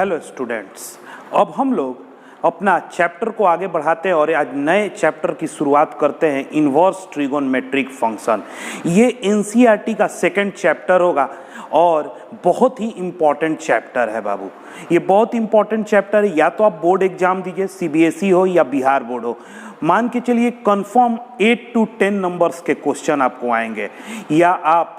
Hello students, अब हम लोग अपना चैप्टर को आगे बढ़ाते हैं और आज नए चैप्टर की शुरुआत करते हैं इन्वर्स ट्रिगोनोमेट्रिक फंक्शन। ये एनसीईआरटी का सेकंड चैप्टर होगा और बहुत ही इम्पॉर्टेंट चैप्टर है बाबू। ये बहुत इम्पॉर्टेंट चैप्टर है, या तो आप बोर्ड एग्जाम दीजिए, सीबीएसई हो या बिहार बोर्ड हो, मान के चलिए कंफर्म 8 to 10 नंबर्स के क्वेश्चन आपको आएंगे, या आप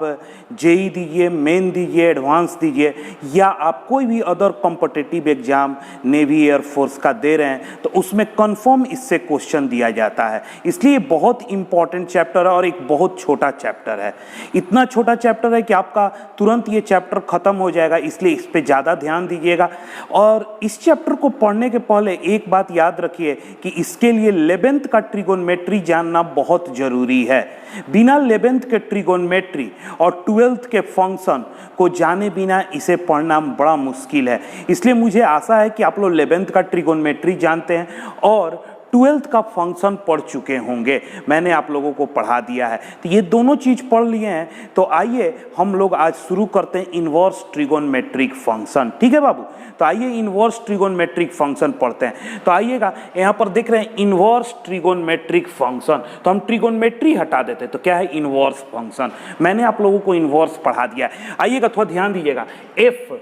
जेई दीजिए, मेन दीजिए, एडवांस दीजिए, या आप कोई भी other competitive exam navy air force का दे रहे हैं तो उसमें कंफर्म इससे क्वेश्चन दिया जाता है। इसलिए बहुत इंपॉर्टेंट चैप्टर है और एक बहुत छोटा चैप्टर है। इतना छोटा चैप्टर है कि आपका तुरंत ये चैप्टर खत्म हो जाएगा, इसलिए इस पर ज़्यादा ध्यान दीजिएगा। और इस चैप्टर को पढ़ने के पहले एक बात याद रखिए कि इसके लिए 11th का ट्रिगोनोमेट्री जानना बहुत जरूरी है। बिना 11th के ट्रिगोनोमेट्री और 12th के फंक्शन को जाने बिना इसे पढ़ना बड़ा मुश्किल है। इसलिए मुझे आशा है कि आप लोग 11th का ट्रिगोनोमेट्री जानते हैं और 12th का फंक्शन पढ़ चुके होंगे। मैंने आप लोगों को पढ़ा दिया है, तो ये दोनों चीज़ पढ़ लिए हैं। तो आइए हम लोग आज शुरू करते हैं इन्वर्स ट्रिगोनोमेट्रिक फंक्शन। ठीक है बाबू, तो आइए इन्वर्स ट्रिगोनोमेट्रिक फंक्शन पढ़ते हैं। तो आइएगा, यहाँ पर देख रहे हैं इन्वर्स ट्रिगोनोमेट्रिक फंक्शन, तो हम ट्रिगोनोमेट्री हटा देते तो क्या है इन्वर्स फंक्शन। मैंने आप लोगों को इन्वर्स पढ़ा दिया है। आइएगा, थोड़ा ध्यान दीजिएगा। If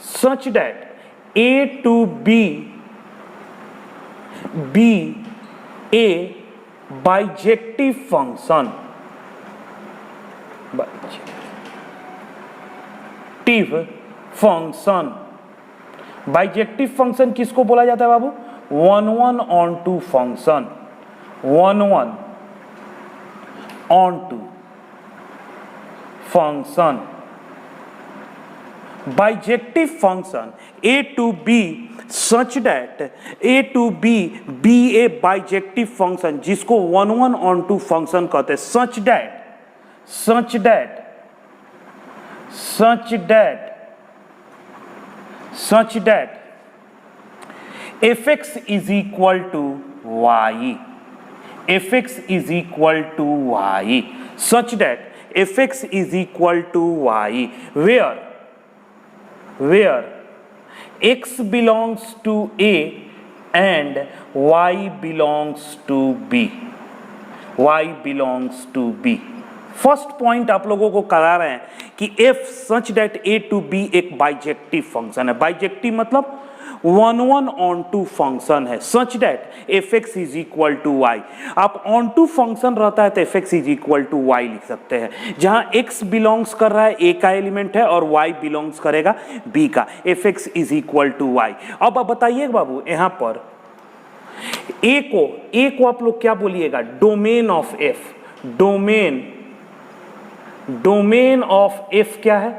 such that a to b be a bijective function, bijective function किसको बोला जाता है बाबू? 1 on 2 function, 1 on 2 function. Bijective function a to b such that a to b be a bijective function, जिसको 1 on 2 फंक्शन कहते हैं। such that fx is equal to y, such that fx is equal to y, where x belongs to a and y belongs to b, first point आप लोगों को करा रहे हैं कि f such that a to b एक bijective function है। Bijective मतलब 1 on 2 फंक्शन है। Such that fx is equal to y, आप on 2 फंक्शन रहता है तो fx is equal to y लिख सकते हैं। जहां x बिलोंग्स कर रहा है a का एलिमेंट है और y बिलोंग्स करेगा b का, fx is equal to y। अब आप बताइए बाबू, यहां पर a को आप लोग क्या बोलिएगा? Domain of f। Domain of f क्या है?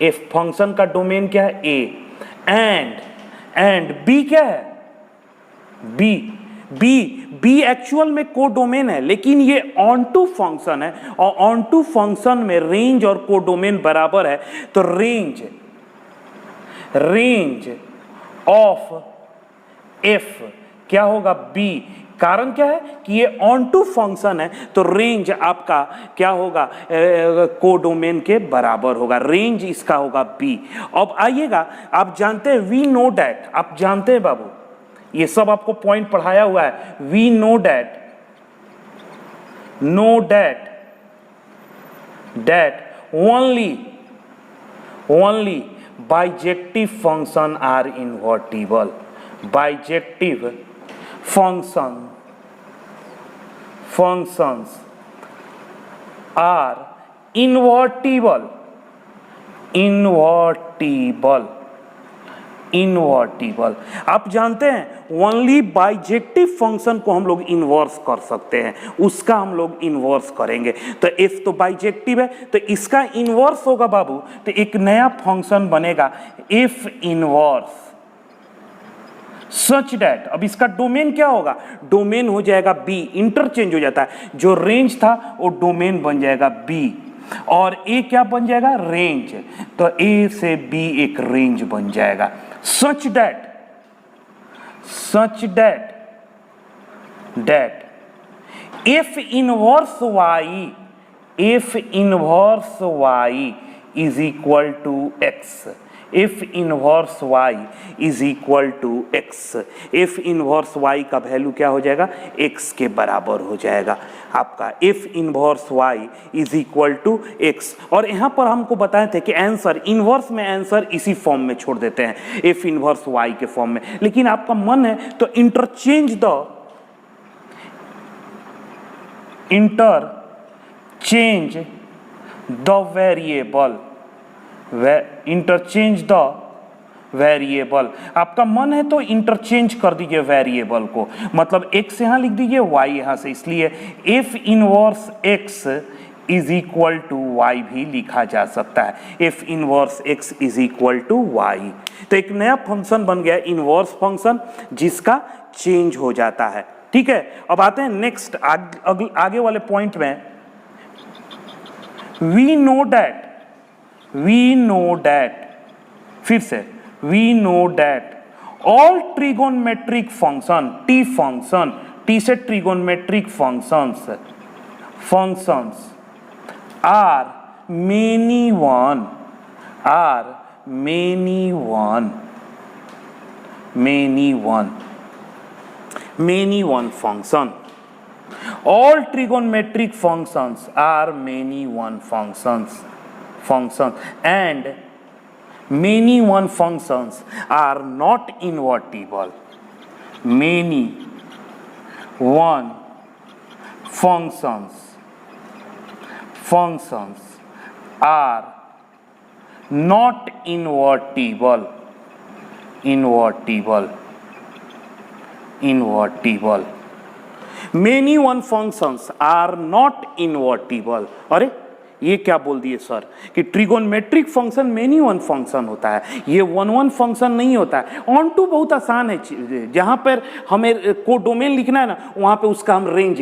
f फंक्शन का डोमेन क्या है? a। एंड b क्या है? b एक्चुअल में कोडोमेन है, लेकिन ये ऑन टू फंक्शन है और ऑन टू फंक्शन में रेंज और कोडोमेन बराबर है, तो रेंज ऑफ f क्या होगा? b। कारण क्या है कि ये ऑन टू फंक्शन है, तो रेंज आपका क्या होगा? कोडोमेन के बराबर होगा। रेंज इसका होगा b। अब आइएगा, आप जानते हैं वी नो डैट, आप जानते हैं बाबू, ये सब आपको पॉइंट पढ़ाया हुआ है। We know that only bijective function are invertible. Bijective functions are invertible। आप जानते हैं ओनली बाइजेक्टिव फंक्शन को हम लोग इन्वर्स कर सकते हैं, उसका हम लोग इन्वर्स करेंगे। तो f तो बाइजेक्टिव है, तो इसका इन्वर्स होगा बाबू, तो एक नया फंक्शन बनेगा f इन्वर्स सच दैट। अब इसका डोमेन क्या होगा? डोमेन हो जाएगा b, इंटरचेंज हो जाता है। जो रेंज था वो डोमेन बन जाएगा b और a क्या बन जाएगा? रेंज। तो a से b एक रेंज बन जाएगा। Such that f inverse y is equal to x। F inverse y is equal to x. F inverse y का वैल्यू क्या हो जाएगा, एक्स के बराबर हो जाएगा आपका। F inverse y is equal to x. और यहाँ पर हमको बताए थे कि आंसर इनवर्स में आंसर इसी फॉर्म में छोड़ देते हैं, एफ इनवर्स वाई के फॉर्म में। लेकिन आपका मन है तो interchange the variable, interchange the variable. आपका मन है तो इंटरचेंज कर दीजिए वेरिएबल को, मतलब x यहां लिख दीजिए y यहां से, इसलिए f inverse x is equal to y भी लिखा जा सकता है। f inverse x is equal to y। तो एक नया फंक्शन बन गया इनवर्स फंक्शन जिसका चेंज हो जाता है। ठीक है, अब आते हैं नेक्स्ट आगे वाले पॉइंट में। वी नो दैट, फिर से we know that all trigonometric function, T से trigonometric functions are many one function. All trigonometric functions are many one functions, and many one functions are not invertible. Many one functions are not invertible. Many one functions are not invertible. अरे ये क्या बोल दिए sir कि trigonometric function many one function होता है, ये one function नहीं होता है। ऑन टू बहुत आसान है, जहां पर हमें कोडोमेन लिखना है ना वहां पे उसका हम रेंज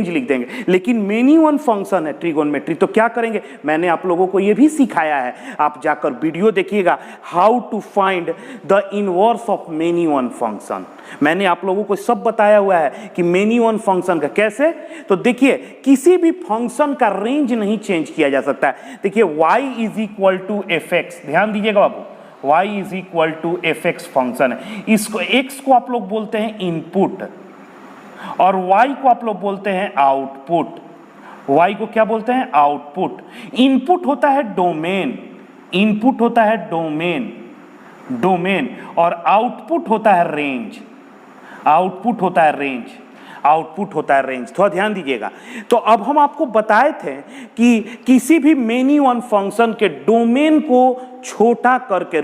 लिख देंगे, लेकिन मेनी वन फंक्शन है ट्रिगोनमेट्री, तो क्या करेंगे, मैंने आप लोगों को ये भी सिखाया है, आप जाकर वीडियो देखिएगा, how to find the inverse of many one function. मैंने आप लोगों को सब बताया हुआ है कि मेनी वन फंक्शन का कैसे। तो देखिए किसी भी फंक्शन का रेंज नहीं चेंज किया जा सकता है। देखिए y is equal to f x, ध्यान दीजिएगा बाबू, y is equal to f x function है। इसको x को आप लोग बोलते हैं इनपुट और y को आप लोग बोलते हैं आउटपुट। y को क्या बोलते हैं, आउटपुट। इनपुट होता है डोमेन, और आउटपुट होता है रेंज। थोड़ा ध्यान दीजिएगा। तो अब हम आपको बताए थे कि किसी भी मेनी वन फंक्शन के डोमेन को छोटा करके,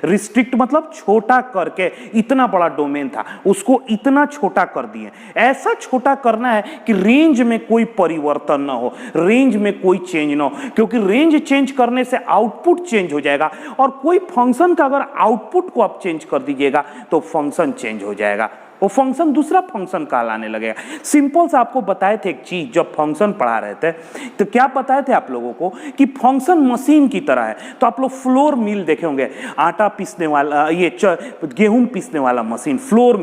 रिस्ट्रिक्ट मतलब छोटा करके, इतना बड़ा डोमेन था उसको इतना छोटा कर दिए। ऐसा छोटा करना है कि रेंज में कोई परिवर्तन ना हो, रेंज में कोई चेंज ना हो, क्योंकि रेंज चेंज करने से आउटपुट चेंज हो जाएगा, और कोई फंक्शन का अगर आउटपुट को आप चेंज कर दीजिएगा तो फंक्शन चेंज हो जाएगा, वो फंक्शन दूसरा फंक्शन कहलाने लगेगा। सिंपल से आपको बताए थे एक चीज, जब फंक्शन पढ़ा रहे थे तो क्या बताए थे आप लोगों को कि फंक्शन मशीन की तरह है। तो आप लोग फ्लोर मिल देखे होंगे, आटा पीसने वाला, ये गेहूं पीसने वाला मशीन, फ्लोर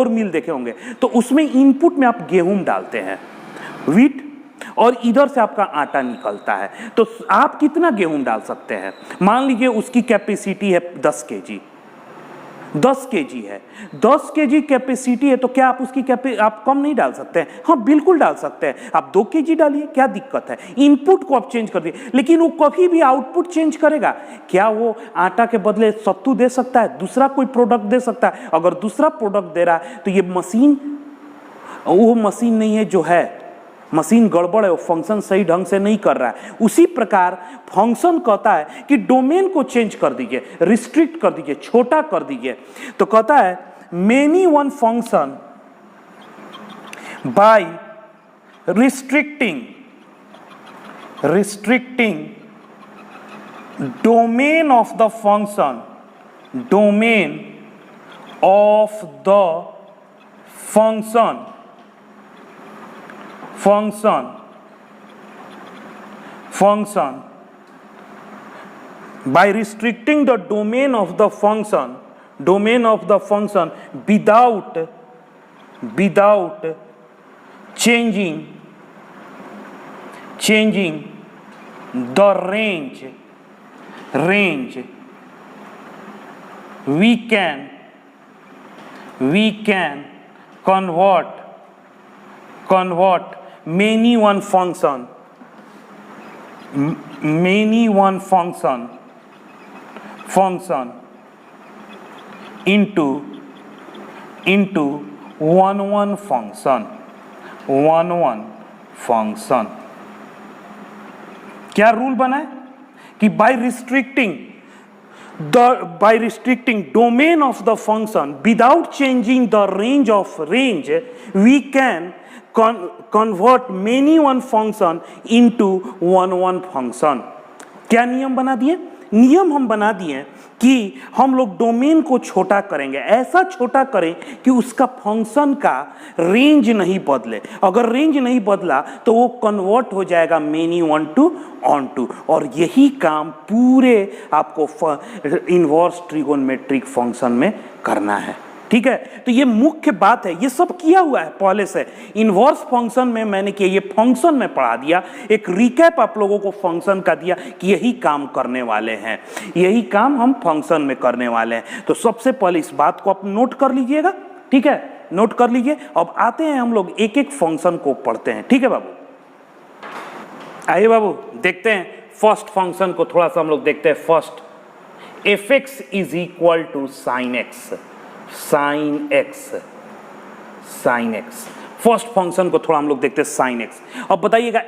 मिल देखे होंगे। तो उसमें इनपुट में आप गेहूं डालते हैं, व्हीट, और इधर से आपका आटा निकलता है। तो आप कितना गेहूं डाल सकते हैं, मान लीजिए उसकी कैपेसिटी है 10 केजी, 10 केजी है, 10 केजी कैपेसिटी है, तो क्या आप उसकी आप कम नहीं डाल सकते हैं? हाँ बिल्कुल डाल सकते हैं, आप 2 केजी डालिए, क्या दिक्कत है। इनपुट को आप चेंज कर दिए, लेकिन वो कभी भी आउटपुट चेंज करेगा क्या? वो आटा के बदले सत्तू दे सकता है, दूसरा कोई प्रोडक्ट दे सकता है। अगर दूसरा प्रोडक्ट दे रहा है तो ये मशीन वो मशीन नहीं है जो है, मशीन गड़बड़ है, वो फंक्शन सही ढंग से नहीं कर रहा है। उसी प्रकार फंक्शन कहता है कि डोमेन को चेंज कर दीजिए, रिस्ट्रिक्ट कर दीजिए, छोटा कर दीजिए। तो कहता है many one function by restricting domain of the function, by restricting the domain of the function without changing the range range, we can convert many one function into one function. क्या rule बना है कि by restricting domain of the function without changing the range, we can convert many one function into one function. क्या नियम बना दिए? नियम हम बना दिए कि हम लोग डोमेन को छोटा करेंगे, ऐसा छोटा करें कि उसका फंक्शन का रेंज नहीं बदले. अगर रेंज नहीं बदला तो वो कन्वर्ट हो जाएगा many one to onto. और यही काम पूरे आपको इनवर्स ट्रिगोनोमेट्रिक फंक्शन में करना है. ठीक है, तो ये मुख्य बात है. ये सब किया हुआ है पहले से. इनवर्स फंक्शन में मैंने किया, ये फंक्शन में पढ़ा दिया. एक रिकैप आप लोगों को फंक्शन का दिया कि यही काम करने वाले हैं, यही काम हम फंक्शन में करने वाले हैं. तो सबसे पहले इस बात को आप नोट कर लीजिएगा. ठीक है, नोट कर लीजिए. अब आते हैं हम लोग एक एक फंक्शन को पढ़ते हैं. ठीक है बाबू, आइए बाबू देखते हैं फर्स्ट फंक्शन को. थोड़ा सा हम लोग देखते हैं. First fx is equal to sine x. First function को थोड़ा हम लोग देखते हैं साइन एक्स. अब बताइएगा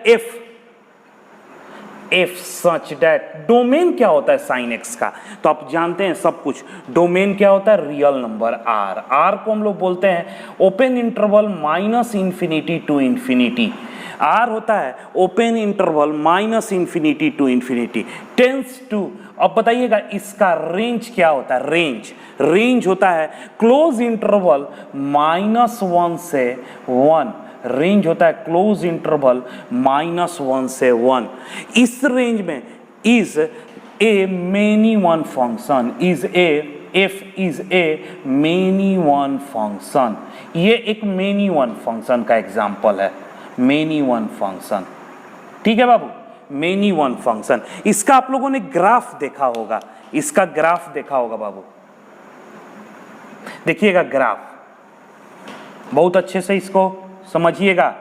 एफ सच दैट डोमेन क्या होता है साइन एक्स का, तो आप जानते हैं सब कुछ. डोमेन क्या होता है? रियल नंबर आर को हम लोग बोलते हैं open interval minus infinity to infinity. R होता है open interval minus infinity to infinity tends to. अब बताइएगा इसका रेंज क्या होता है? रेंज होता है क्लोज इंटरवल -1 से 1. रेंज होता है क्लोज इंटरवल -1 से 1. इस रेंज में is a many one function, F is a many one function. ये एक मेनी वन फंक्शन का एग्जाम्पल है. Many one function. ठीक है बाबू, मेनी वन फंक्शन. इसका आप लोगों ने ग्राफ देखा होगा. इसका ग्राफ देखा होगा बाबू. देखिएगा ग्राफ, बहुत अच्छे से इसको समझिएगा.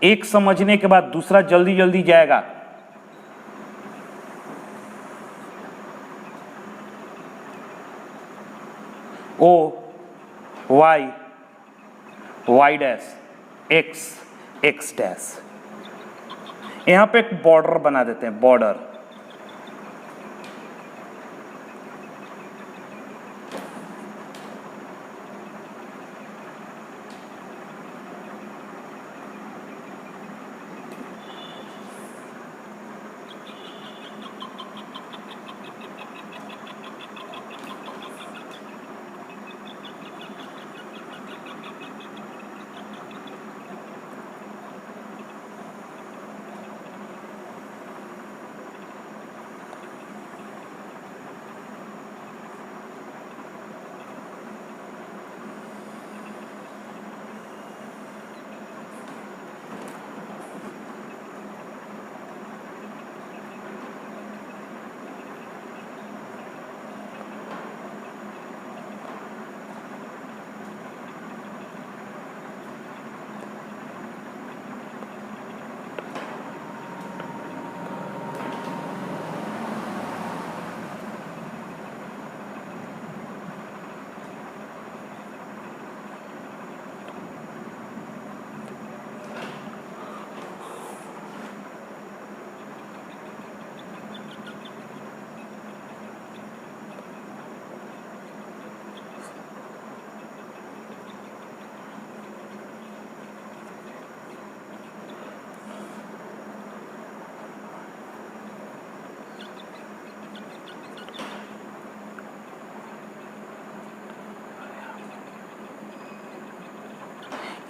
एक समझने के बाद दूसरा जल्दी जल्दी जाएगा. O y dash x dash. यहां पे एक बॉर्डर बना देते हैं. बॉर्डर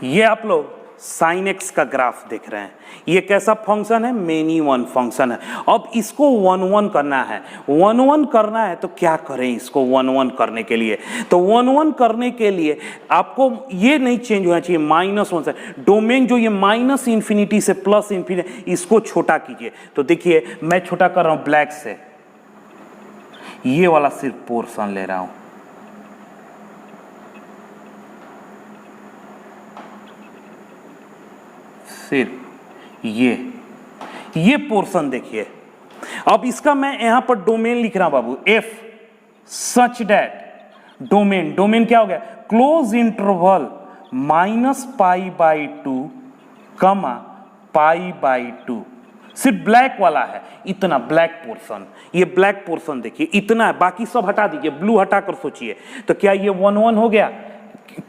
ये आप लोग साइन एक्स का ग्राफ देख रहे हैं. ये कैसा फंक्शन है? मेनी वन फंक्शन है. अब इसको 1 करना है. 1 करना है तो क्या करें? इसको 1 करने के लिए, तो 1 करने के लिए आपको ये नहीं चेंज होना चाहिए -1 से. डोमेन जो ये माइनस इंफिनिटी से प्लस इंफिनिटी, इसको छोटा कीजिए. तो देखिए मैं छोटा कर रहा हूं ब्लैक से. ये वाला सिर्फ पोर्शन ले रहा हूं, सिर्फ ये पोर्शन देखिए। अब इसका मैं यहां पर डोमेन लिख रहा हूं बाबू, एफ सच दैट डोमेन क्या हो गया, क्लोज इंटरवल -π/2 कमा π/2, सिर्फ ब्लैक वाला है, इतना ब्लैक पोर्शन, ये ब्लैक पोर्शन देखिए इतना है, बाकी सब हटा दीजिए, ब्लू हटाकर सोचिए, तो क्या ये 1 हो गया?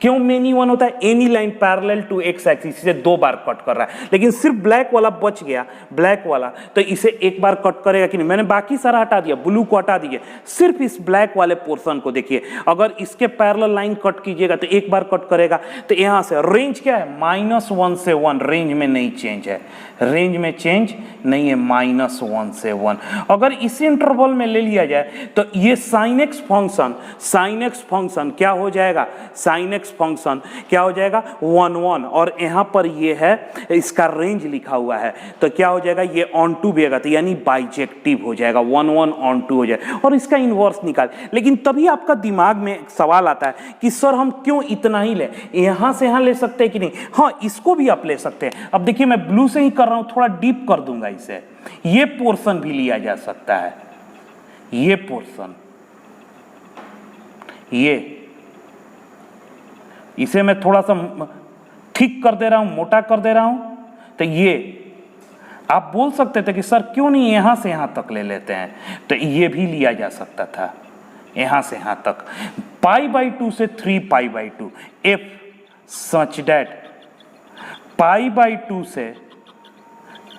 क्यों मेनी 1 होता है? Any line parallel to x axis से 2 बार कट कर रहा है, लेकिन सिर्फ ब्लैक वाला बच गया, ब्लैक वाला, तो इसे 1 बार कट करेगा कि नहीं? मैंने बाकी सारा हटा दिया, ब्लू को हटा दीजिए, सिर्फ इस ब्लैक वाले पोर्शन को देखिए। अगर इसके पैरेलल लाइन कट कीजिएगा तो 1 बार कट करेगा, तो यहां से रेंज क्या है? -1 से 1, रेंज में नहीं चेंज है, रेंज में चेंज नहीं है, -1 से 1। अगर इस इंटरवल में ले लिया जाए तो ये sin x फंक्शन क्या हो जाएगा? sin x फंक्शन क्या हो जाएगा? 1 और यहां पर ये है इसका रेंज लिखा हुआ है, तो क्या हो जाएगा? ये ऑन टू भी आएगा, तो यानी बाइजेक्टिव हो जाएगा, 1 ऑन टू हो जाएगा, और इसका इनवर्स निकाल। लेकिन तभी आपका दिमाग में एक सवाल आता है कि सर हम क्यों इतना ही ले, यहां से यहां ले सकते हैं कि नहीं? हाँ, इसको भी आप ले सकते हैं। अब देखिए मैं ब्लू से ही कर रहा हूं, थोड़ा डीप कर दूंगा इसे, ये पोर्शन भी लिया जा सकता है, ये पोर्शन, ये इसे मैं थोड़ा सा ठीक कर दे रहा हूं, मोटा कर दे रहा हूं, तो ये आप बोल सकते थे कि सर क्यों नहीं यहां से यहां तक ले लेते हैं, तो ये भी लिया जा सकता था, यहां से यहां तक, π/2 से 3π/2, एफ सच दैट π/2 से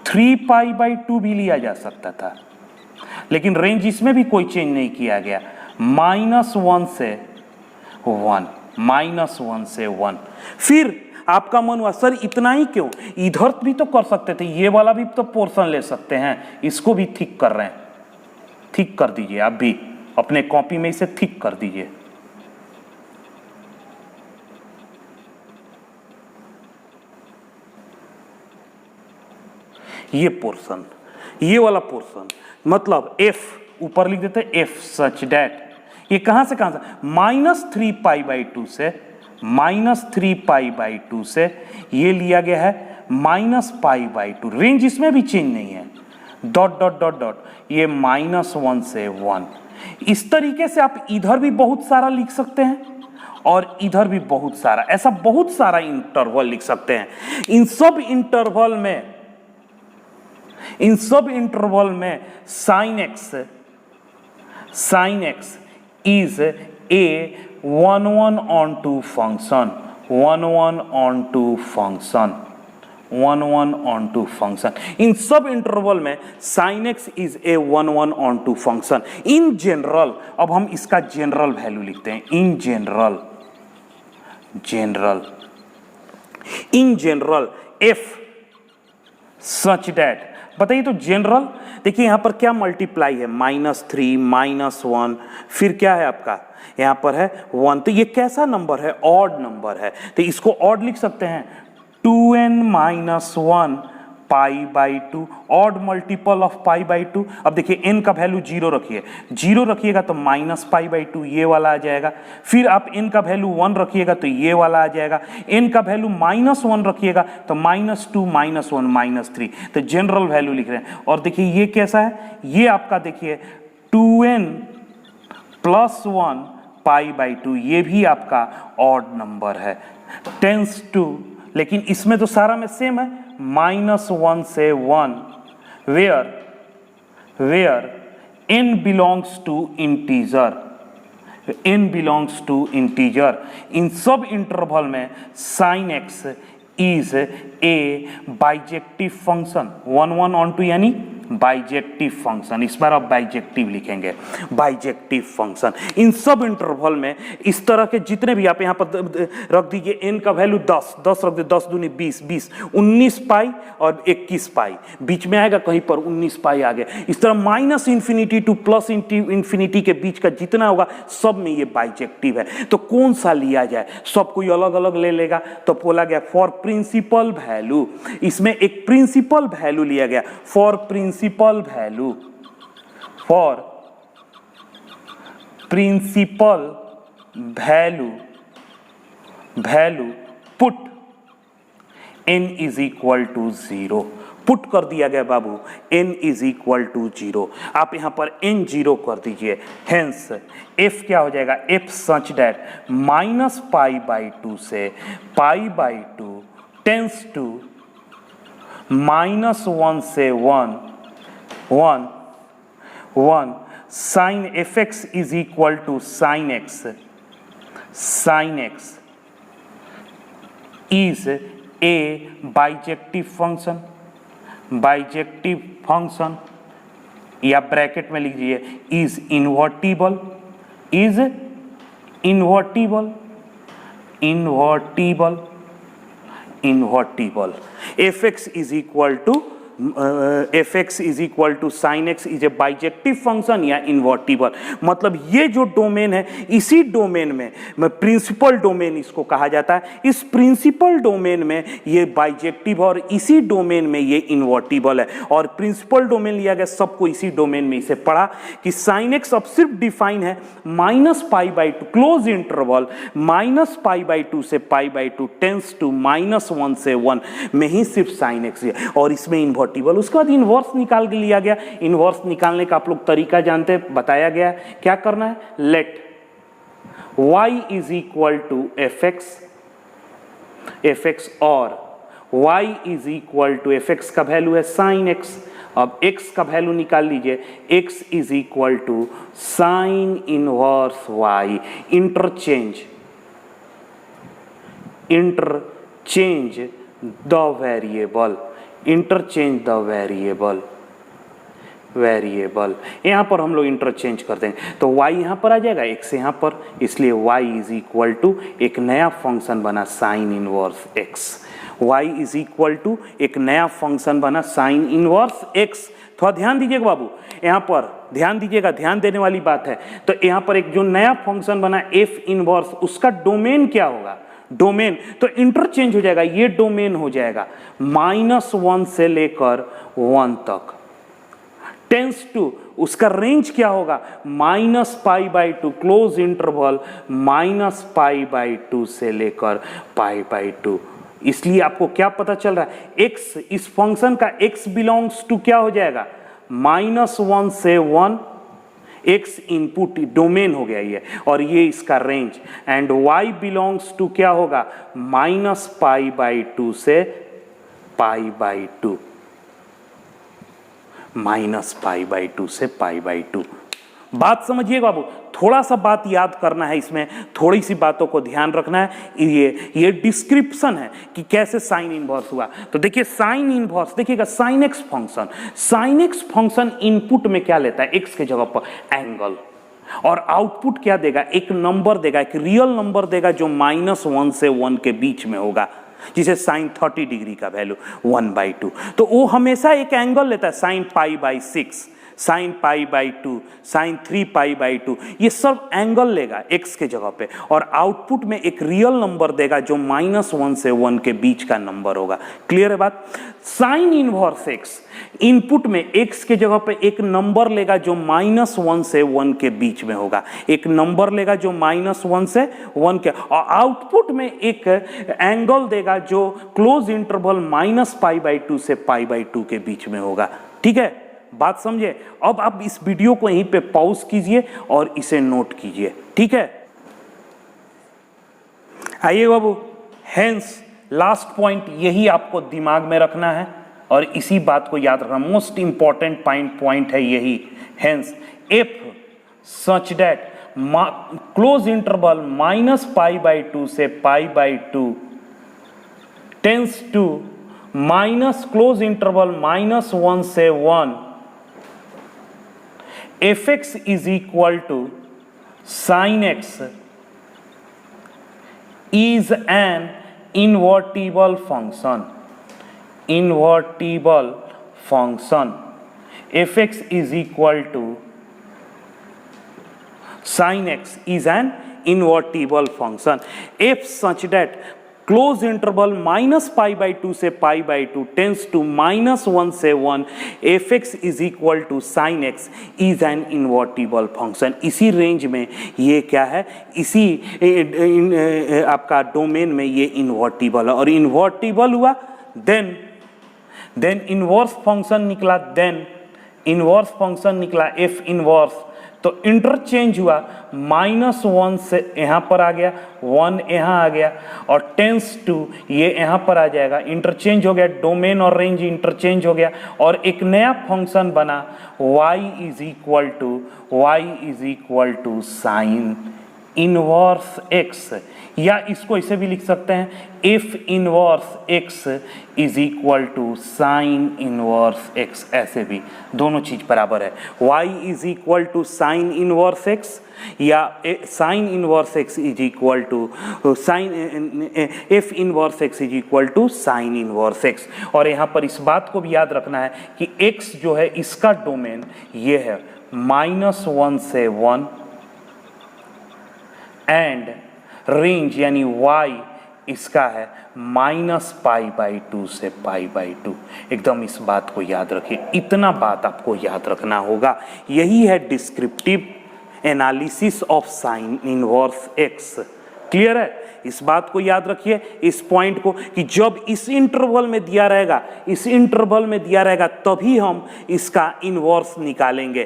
3π/2 भी लिया जा सकता था, लेकिन रेंज इसमें भी कोई चेंज नहीं किया गया, -1 से 1। फिर आपका मन हुआ सर इतना ही क्यों, इधर भी तो कर सकते थे, ये वाला भी तो पोर्शन ले सकते हैं, इसको भी ठीक कर रहे हैं, ठीक कर दीजिए, आप भी अपने कॉपी में इसे ठीक कर दीजिए। ये पोर्शन, ये वाला पोर्शन, मतलब एफ ऊपर लिख देते, एफ सच दैट, ये कहां से -3π/2 से, -3π/2 से ये लिया गया है -π/2, रेंज इसमें भी चेंज नहीं है, डॉट डॉट डॉट डॉट, ये -1 से 1। इस तरीके से आप इधर भी बहुत सारा लिख सकते हैं और इधर भी बहुत सारा, ऐसा बहुत सारा इंटरवल लिख सकते हैं। इन सब इंटरवल में sin x is a 1 onto function, 1 onto function। इन सब इंटरवल में sin x is a 1 onto function। In general, अब हम इसका जनरल वैल्यू लिखते हैं, in general f such that, बताइए तो जनरल देखिए यहां पर क्या मल्टीप्लाई है, -3 -1, फिर क्या है आपका यहां पर है 1, तो ये कैसा नंबर है? ऑड नंबर है, तो इसको ऑड लिख सकते हैं, 2n - 1 π/2, ऑड मल्टीपल ऑफ π/2। अब देखिए n का वैल्यू 0 रखिए, 0 रखिएगा तो -π/2 ये वाला आ जाएगा, फिर आप n का वैल्यू 1 रखिएगा तो ये वाला आ जाएगा, n का वैल्यू -1 रखिएगा तो -2 -1 -3, तो जनरल वैल्यू लिख रहे हैं। और देखिए ये कैसा है, ये आपका देखिए 2n + 1 π/2, ये भी आपका ऑड नंबर है, टेंस टू, लेकिन इसमें तो सारा में सेम है, -1 से 1, where n belongs to integer, इन सब इंटरवल में sin x is a bijective function, 1 onto यानी बाइजेक्टिव फंक्शन, इस बार आप बाइजेक्टिव लिखेंगे, बाइजेक्टिव फंक्शन। इन सब इंटरवल में इस तरह के जितने भी आप यहाँ पर रख दीजिए, n का वैल्यू 10 रख दे, 10 दूनी 20, 19 पाई और 21 पाई, बीच में आएगा कहीं पर 19 पाई आ गया। इस तरह -∞ to +∞ के बीच का जितना होगा सब में ये बाइजेक्टिव है। तो कौन सा लिया जाए, सब कोई अलग अलग ले लेगा, तो बोला गया फॉर प्रिंसिपल वैल्यू, इसमें एक प्रिंसिपल वैल्यू लिया गया, for principal value principal value put n is equal to 0, put कर दिया गया बाबू n इज इक्वल टू 0। आप यहां पर n 0 कर दीजिए, हेंस f क्या हो जाएगा, f सच डैट -π/2 से π/2 टेंस टू -1 से 1 sine fx is equal to sine x is a bijective function या ब्रैकेट में लीजिए is invertible fx is equal to sine x is a bijective function या invertible. मतलब ये जो डोमेन है, इसी डोमेन में प्रिंसिपल डोमेन इसको कहा जाता है। इस प्रिंसिपल डोमेन में ये बाइजेक्टिव और इसी डोमेन में ये इन्वर्टिबल है। और प्रिंसिपल डोमेन लिया गया, सबको इसी डोमेन में इसे पढ़ा कि साइन एक्स अब सिर्फ डिफाइन है -π/2 क्लोज इंटरवल -π/2 से π/2 टेंस टू -1 से 1 में ही सिर्फ साइन एक्स है और इसमें इन्वर्टिबल। उसके बाद इनवर्स निकाल के लिया गया। इनवर्स निकालने का आप लोग तरीका जानते हैं, बताया गया क्या करना है, let y is equal to fx और y is equal to fx का वैल्यू है साइन x। अब x का वैल्यू निकाल लीजिए, x is equal to sine inverse y। Interchange the variable यहां पर हम लोग इंटरचेंज कर देंगे तो y यहां पर आ जाएगा, x यहां पर, इसलिए y इज इक्वल टू एक नया फंक्शन बना sine inverse x। y is equal to एक नया फंक्शन बना साइन इनवर्स x। थोड़ा ध्यान दीजिएगा बाबू, यहां पर ध्यान दीजिएगा, ध्यान देने वाली बात है। तो यहां पर एक जो नया फंक्शन बना f इनवर्स, उसका डोमेन क्या होगा, डोमेन तो इंटरचेंज हो जाएगा, ये डोमेन हो जाएगा -1 से लेकर 1 तक टेंस टू, उसका रेंज क्या होगा -π/2 क्लोज इंटरवल -π/2 से लेकर π/2। इसलिए आपको क्या पता चल रहा है, x इस फंक्शन का x बिलोंग्स टू क्या हो जाएगा -1 से 1, x इनपुट डोमेन हो गया ये, और ये इसका range, and y belongs to क्या होगा -π/2 से π/2, -π/2 से π/2। बात समझिए बाबू, थोड़ा सा बात याद करना है, इसमें थोड़ी सी बातों को ध्यान रखना है। ये डिस्क्रिप्शन है कि कैसे साइन इनवर्स हुआ। तो देखिए साइन इनवर्स, देखिएगा साइन एक्स फंक्शन इनपुट में क्या लेता है, एक्स के जगह पर एंगल, और आउटपुट क्या देगा, एक नंबर देगा, एक रियल नंबर देगा जो -1 से 1 के बीच में होगा, जिसे साइन 30 डिग्री का वैल्यू 1/2। तो वो हमेशा एक एंगल लेता है, साइन π/6, साइन π/2, साइन 3π/2, ये सब एंगल लेगा x के जगह पे, और आउटपुट में एक रियल नंबर देगा जो -1 से 1 के बीच का नंबर होगा। क्लियर है बात। साइन इनवर्स x इनपुट में x के जगह पे एक नंबर लेगा जो -1 से 1 के बीच में होगा, एक नंबर लेगा जो -1 से 1 के, और आउटपुट में एक एंगल देगा जो क्लोज इंटरवल -π/2 से π/2 के बीच में होगा। ठीक है, बात समझे। अब आप इस वीडियो को यहीं पे पॉज कीजिए और इसे नोट कीजिए। ठीक है, आइए बाबू, हेंस लास्ट पॉइंट यही आपको दिमाग में रखना है और इसी बात को याद रखना, मोस्ट इंपॉर्टेंट पॉइंट है यही। Hence if such that close interval -π/2 से π/2 tends to minus close interval -1 से 1, fx is equal to sine x is an invertible function fx is equal to sin x is an invertible function if such that close interval -π/2 से π/2 tends to -1 से 1 f(x) is equal to sin x is an invertible function. इसी range में ये क्या है, इसी आपका domain में ये इन्वर्टिबल है, और इन्वर्टिबल हुआ देन इन्वर्स फंक्शन निकला, देन इन्वर्स फंक्शन निकला f इन्वर्स, तो इंटरचेंज हुआ -1 से यहाँ पर आ गया, 1 यहाँ आ गया, और टेंस टू ये यहाँ पर आ जाएगा, इंटरचेंज हो गया, डोमेन और रेंज इंटरचेंज हो गया, और एक नया फंक्शन बना y is equal to sine inverse x, या इसको इसे भी लिख सकते हैं f inverse x is equal to sine inverse x, ऐसे भी दोनों चीज बराबर है। y is equal to sine inverse x या sine inverse x is equal to sine f inverse x is equal to sine inverse x। और यहाँ पर इस बात को भी याद रखना है कि x जो है इसका डोमेन ये है -1 से 1 एंड रेंज यानी y इसका है -π/2 से π/2। एकदम इस बात को याद रखिए, इतना बात आपको याद रखना होगा। यही है descriptive analysis of sine inverse x। Clear है? इस बात को याद रखिए, इस पॉइंट को, कि जब इस इंटरवल में दिया रहेगा तभी हम इसका इन्वर्स निकालेंगे,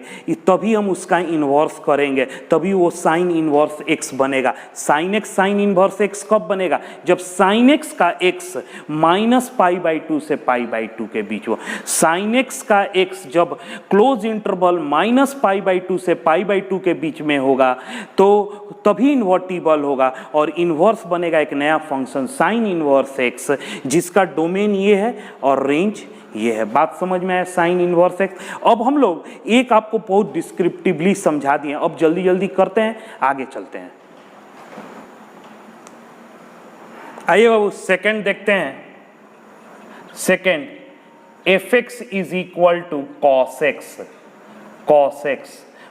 तभी हम उसका इन्वर्स करेंगे, तभी वो साइन इन्वर्स x बनेगा। Sine x sine inverse x कब बनेगा? जब साइन x का x -π/2 से π/2 के बीच हो। साइन x का x जब क्लोज इंटरवल -π/2 से π/2 के बीच में होगा तो तभी इन्वर्टिबल होगा, और इन्वर्स बनेगा एक नया फंक्शन साइन इनवर्स x, जिसका डोमेन ये है और रेंज ये है। बात समझ में आया? Sign inverse x। अब हम लोग एक आपको बहुत डिस्क्रिप्टिवली समझा दिए, अब जल्दी जल्दी करते हैं, आगे चलते हैं। आइए बाबू सेकंड देखते हैं। Second, f(x) is equal to cos x।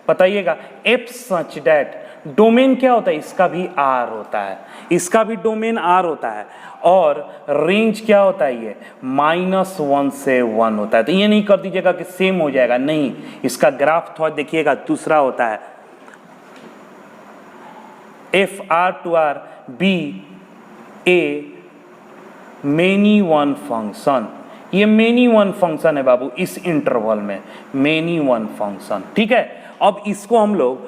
बताइएगा f सच दैट, डोमेन क्या होता है? इसका भी R होता है, इसका भी डोमेन R होता है, और रेंज क्या होता है? ये -1 से 1 होता है। तो ये नहीं कर दीजिएगा कि सेम हो जाएगा, नहीं, इसका ग्राफ थोड़ा देखिएगा, दूसरा होता है f(r to r) be a many one function. ये मेनी वन फंक्शन है बाबू इस इंटरवल में, मेनी वन फंक्शन, ठीक है। अब इसको हम लोग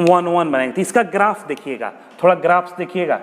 1 बनाएंगे, तो इसका ग्राफ देखिएगा, थोड़ा ग्राफ्स देखिएगा।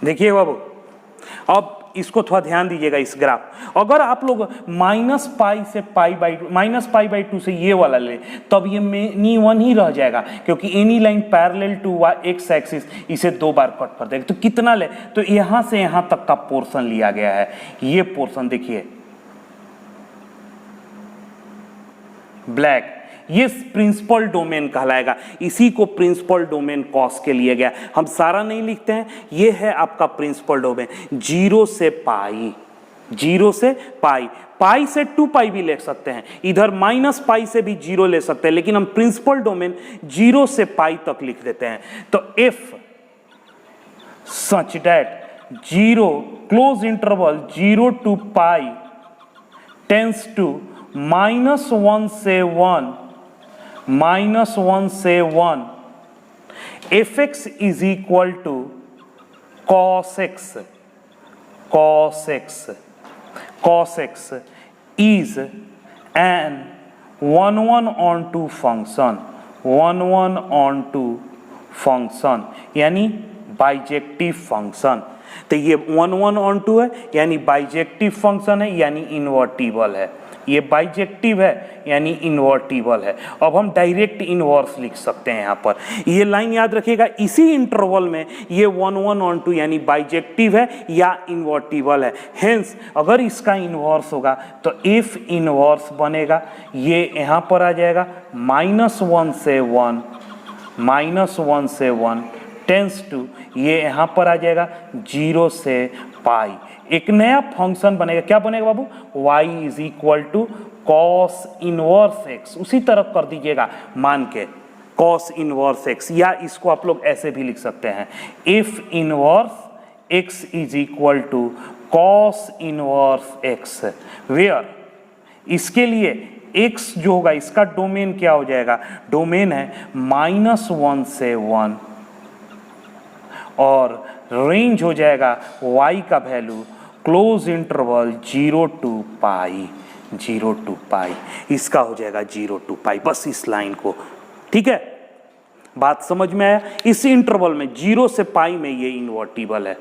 देखिए बाबू, अब इसको थोड़ा ध्यान दीजिएगा इस ग्राफ। अगर आप लोग -π से -π/2 से ये वाला ले, तब ये मेनी वन ही रह जाएगा, क्योंकि any line parallel to x axis इसे 2 बार कट कर देगा। तो कितना ले? तो यहां से यहां तक का पोर्शन लिया गया है। ये पोर्शन देखिए ब्लैक, ये प्रिंसिपल डोमेन कहलाएगा, इसी को प्रिंसिपल डोमेन कॉस के लिए गया। हम सारा नहीं लिखते हैं, ये है आपका प्रिंसिपल डोमेन 0 से पाई, 0 से पाई, पाई से 2 पाई भी ले सकते हैं, इधर माइनस पाई से भी 0 ले सकते हैं, लेकिन हम प्रिंसिपल डोमेन 0 से पाई तक लिख देते हैं। तो if such that 0 close interval 0 to pi tends to -1 से 1 fx is equal to cos x is an 1/1 function यानी बाइजेक्टिव फंक्शन। तो ये 1/1 है यानी बाइजेक्टिव फंक्शन है यानी इन्वर्टिबल है, ये बाइजेक्टिव है यानी इन्वर्टिबल है। अब हम डायरेक्ट इन्वर्स लिख सकते हैं यहाँ पर, ये लाइन याद रखिएगा, इसी इंटरवल में ये 1/1 यानी बाइजेक्टिव है या इन्वर्टिबल है। हेंस अगर इसका इन्वर्स होगा तो इफ इन्वर्स बनेगा, ये यहाँ पर आ जाएगा -1 से 1 टेंस टू, ये यहाँ पर आ जाएगा 0 से पाई। एक नया फंक्शन बनेगा, क्या बनेगा बाबू? y is equal to cos inverse x, उसी तरह कर दीजिएगा मान के कॉस इनवर्स x, या इसको आप लोग ऐसे भी लिख सकते हैं f inverse x is equal to cos inverse x, where इसके लिए x जो होगा इसका डोमेन क्या हो जाएगा? डोमेन है -1 से 1 और रेंज हो जाएगा y का वैल्यू क्लोज इंटरवल 0 to पाई, इसका हो जाएगा 0 to पाई। बस इस लाइन को, ठीक है, बात समझ में आया? इस इंटरवल में 0 से पाई में ये इन्वर्टिबल है,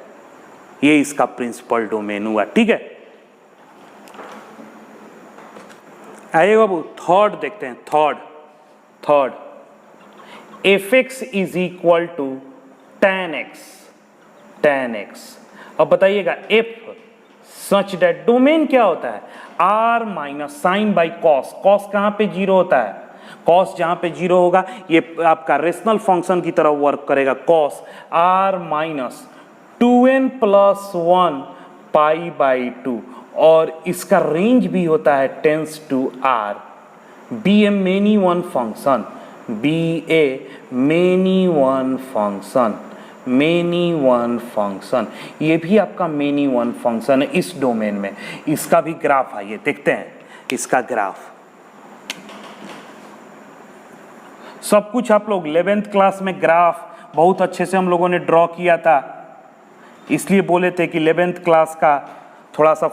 ये इसका प्रिंसिपल डोमेन हुआ, ठीक है। आइए बाबू थर्ड देखते हैं, third fx is equal to tan x। अब बताइएगा f सच दैट डोमेन क्या होता है? r minus sine by cos. Cos कहाँ पे 0 होता है? कॉस जहाँ पे 0 होगा ये आपका रेशनल फंक्शन की तरह वर्क करेगा। Cos r minus 2n + 1 pi by 2, और इसका रेंज भी होता है tends to r। Be a many one function, many one function, ये भी आपका मेनी वन फंक्शन है इस डोमेन में। इसका भी ग्राफ आइए देखते हैं, इसका ग्राफ सब कुछ आप लोग 11th क्लास में ग्राफ बहुत अच्छे से हम लोगों ने ड्रॉ किया था, इसलिए बोले थे कि 11th क्लास का थोड़ा सा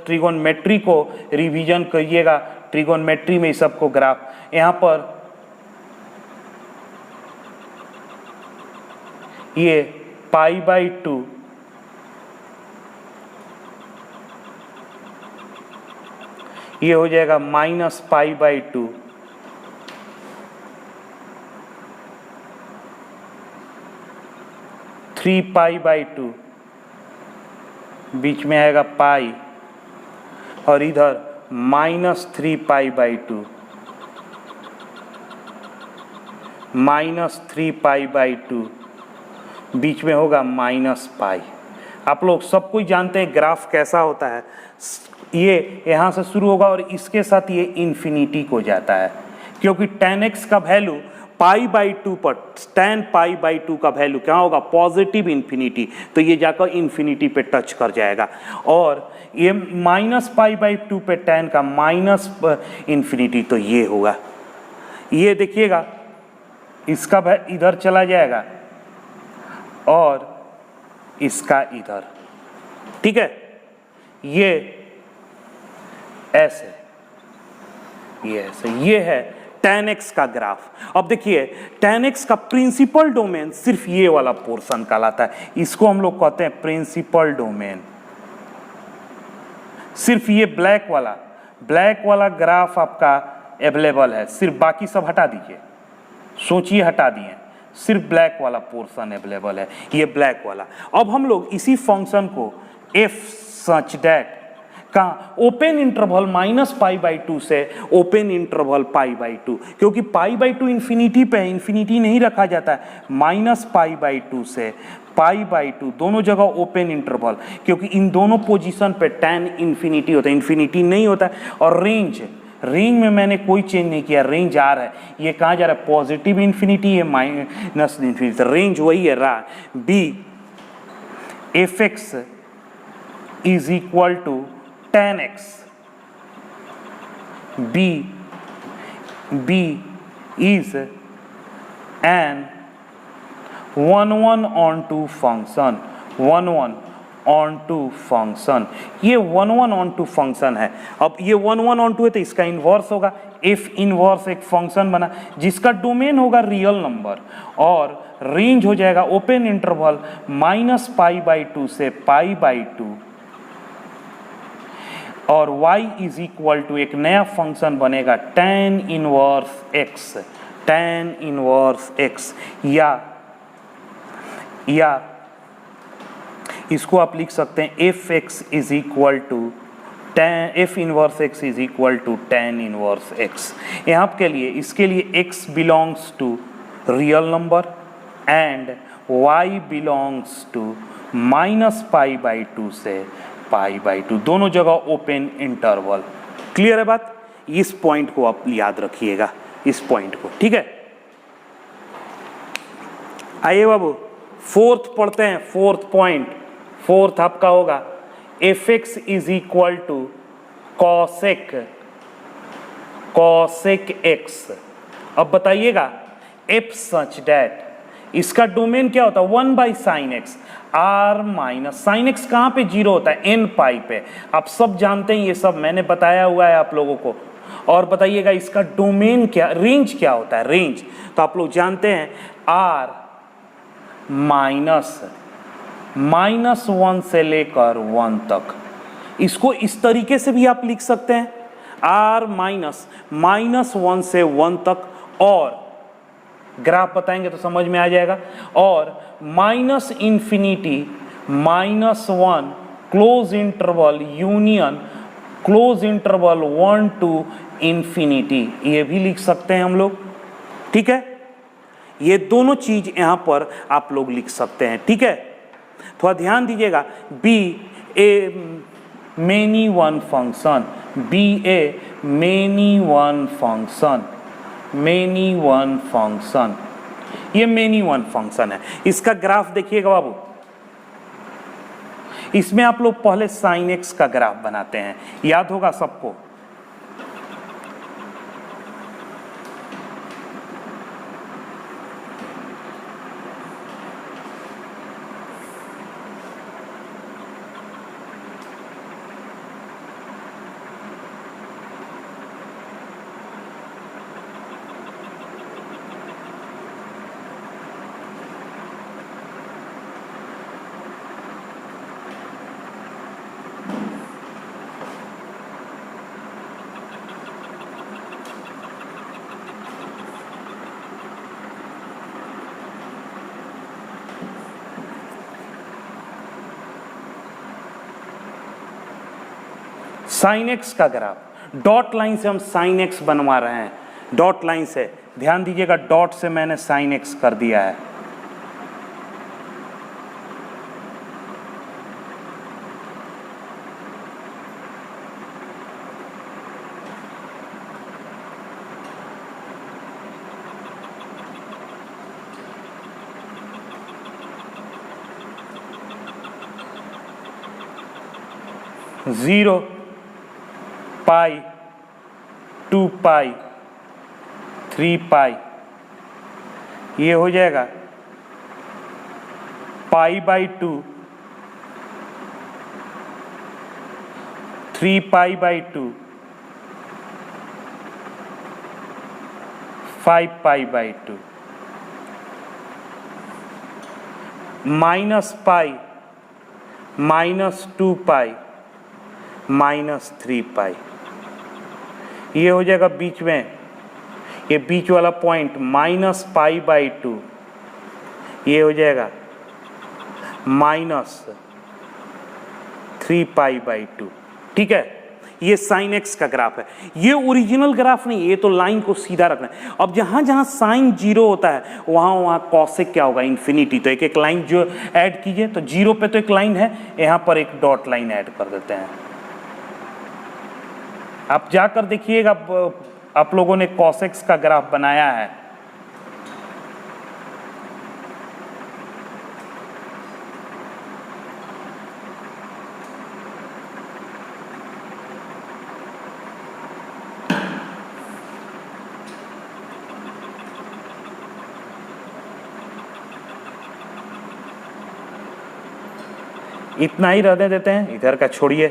ट्रिगोनमेट्री को रिवीजन करिएगा। ट्रिगोनमेट्री में इस सबको ग्राफ, यहाँ पर ये पाई बाई 2 ये हो जाएगा minus pi by 2, three pi by 2, बीच में आएगा पाई, और इधर -3 पाई बाई 2, -3 पाई बाई 2, बीच में होगा -पाई। आप लोग सब कुछ जानते हैं ग्राफ कैसा होता है, ये यहाँ से शुरू होगा और इसके साथ ये इन्फिनिटी को जाता है, क्योंकि tan x का वैल्यू पाई बाई 2 पर, tan पाई बाई 2 का वैल्यू क्या होगा? पॉजिटिव इन्फिनिटी, तो ये जाकर इन्फिनिटी पे टच कर जाएगा। और ये -पाई बाई 2 पे tan का माइनस इन्फिनिटी, तो ये होगा, ये देखिएगा इसका इधर चला जाएगा और इसका इधर, ठीक है, ये ऐसे, ये ऐसे, ये है tan x का ग्राफ। अब देखिए tan x का प्रिंसिपल डोमेन सिर्फ ये वाला पोर्शन कहलाता है, इसको हम लोग कहते हैं प्रिंसिपल डोमेन। सिर्फ ये ब्लैक वाला ग्राफ आपका अवेलेबल है, सिर्फ बाकी सब हटा दीजिए, सोचिए हटा दिए, सिर्फ ब्लैक वाला पोर्शन अवेलेबल है, ये ब्लैक वाला। अब हम लोग इसी फंक्शन को f सच दैट का ओपन इंटरवल -पाई बाई 2 से ओपन इंटरवल पाई बाई 2, क्योंकि पाई बाई 2 इन्फिनिटी पे है, इन्फिनिटी नहीं रखा जाता है, -पाई बाई 2 से π/2, दोनों जगह ओपन इंटरवल, क्योंकि इन दोनों पोजीशन पे tan इन्फिनिटी होता है, इन्फिनिटी नहीं होता है। और रेंज में मैंने कोई चेंज नहीं किया, रेंज आ रहा है, ये कहाँ जा रहा है, पॉजिटिव इन्फिनिटी है माइनस इन्फिनिटी, रेंज वही है रहा। Be fx is equal to tan x, b is an 1/1 function, 1/1 function, ये 1/1 फंक्शन है। अब ये 1/1 है तो इसका इन्वर्स होगा, एफ इन्वर्स एक फंक्शन बना जिसका डोमेन होगा रियल नंबर और रेंज हो जाएगा ओपन इंटरवल -π/2 से π/2 और y इज इक्वल टू एक नया फंक्शन बनेगा tan इनवर्स x, या इसको आप लिख सकते हैं f(x) is equal to f inverse x is equal to tan inverse x। यहाँ के लिए इसके लिए x belongs to real number and y belongs to -π/2 से π/2, दोनों जगह ओपन इंटरवल। क्लियर है बात? इस पॉइंट को आप याद रखिएगा, इस पॉइंट को, ठीक है। आइए बाबू फोर्थ पढ़ते हैं, फोर्थ पॉइंट, फोर्थ आपका होगा fx is equal to cosec x। अब बताइएगा f सच डैट, इसका डोमेन क्या होता है 1/sin x, r minus sine x कहाँ पे 0 होता है, n पाई पे, आप सब जानते हैं, ये सब मैंने बताया हुआ है आप लोगों को। और बताइएगा इसका डोमेन क्या, रेंज क्या होता है, रेंज तो आप लोग जानते हैं r -1 से लेकर 1 तक। इसको इस तरीके से भी आप लिख सकते हैं r -1 से 1 तक, और ग्राफ बताएंगे तो समझ में आ जाएगा, और -∞ -1 close interval union close interval 1 to ∞, ये भी लिख सकते हैं हम लोग, ठीक है। ये दोनों चीज यहां पर आप लोग लिख सकते हैं, ठीक है। थोड़ा ध्यान दीजिएगा, be a many one function, be a many one function, many one function, ये मेनी वन फंक्शन है। इसका ग्राफ देखिएगा बाबू, इसमें आप लोग पहले साइन एक्स का ग्राफ बनाते हैं, याद होगा सबको। साइन एक्स का ग्राफ, डॉट लाइन से हम साइन एक्स बनवा रहे हैं, डॉट लाइन से, ध्यान दीजिएगा, डॉट से मैंने साइन एक्स कर दिया है। ज़ीरो, पाई, 2 पाई, 3 पाई, ये हो जाएगा π/2, 3π/2, 5π/2, -π, -2π, -3π, ये हो जाएगा बीच में, ये बीच वाला पॉइंट -π/2, ये हो जाएगा -3π/2, ठीक है। ये साइन एक्स का ग्राफ है, ये ओरिजिनल ग्राफ नहीं, ये तो लाइन को सीधा रखना है। अब जहाँ जहाँ साइन जीरो होता है वहाँ वहाँ कॉसेक क्या होगा, इन्फिनिटी। तो एक एक लाइन जो ऐड कीजिए, तो जीरो पे तो एक लाइन है, यहाँ पर एक डॉट लाइन ऐड कर देते हैं। आप जाकर देखिएगा, आप लोगों ने कॉसेक्स का ग्राफ बनाया है, इतना ही रहने देते हैं, इधर का छोड़िए,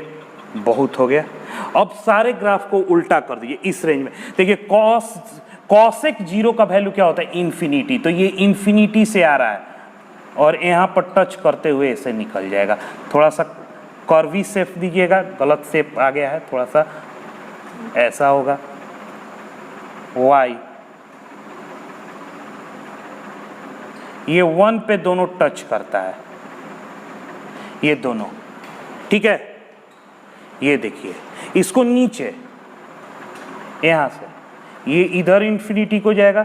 बहुत हो गया। अब सारे ग्राफ को उल्टा कर दीजिए इस रेंज में। देखिए कॉसेक जीरो का वैल्यू क्या होता है, इन्फिनिटी, तो ये इन्फिनिटी से आ रहा है और यहाँ पर टच करते हुए ऐसे निकल जाएगा। थोड़ा सा कर्वी शेप दीजिएगा, गलत शेप आ गया है, थोड़ा सा ऐसा होगा। वाई ये 1 पे दोनों टच करता है, ये दोनों, ठीक है। ये देखिए, इसको नीचे यहां से ये इधर इन्फिनिटी को जाएगा,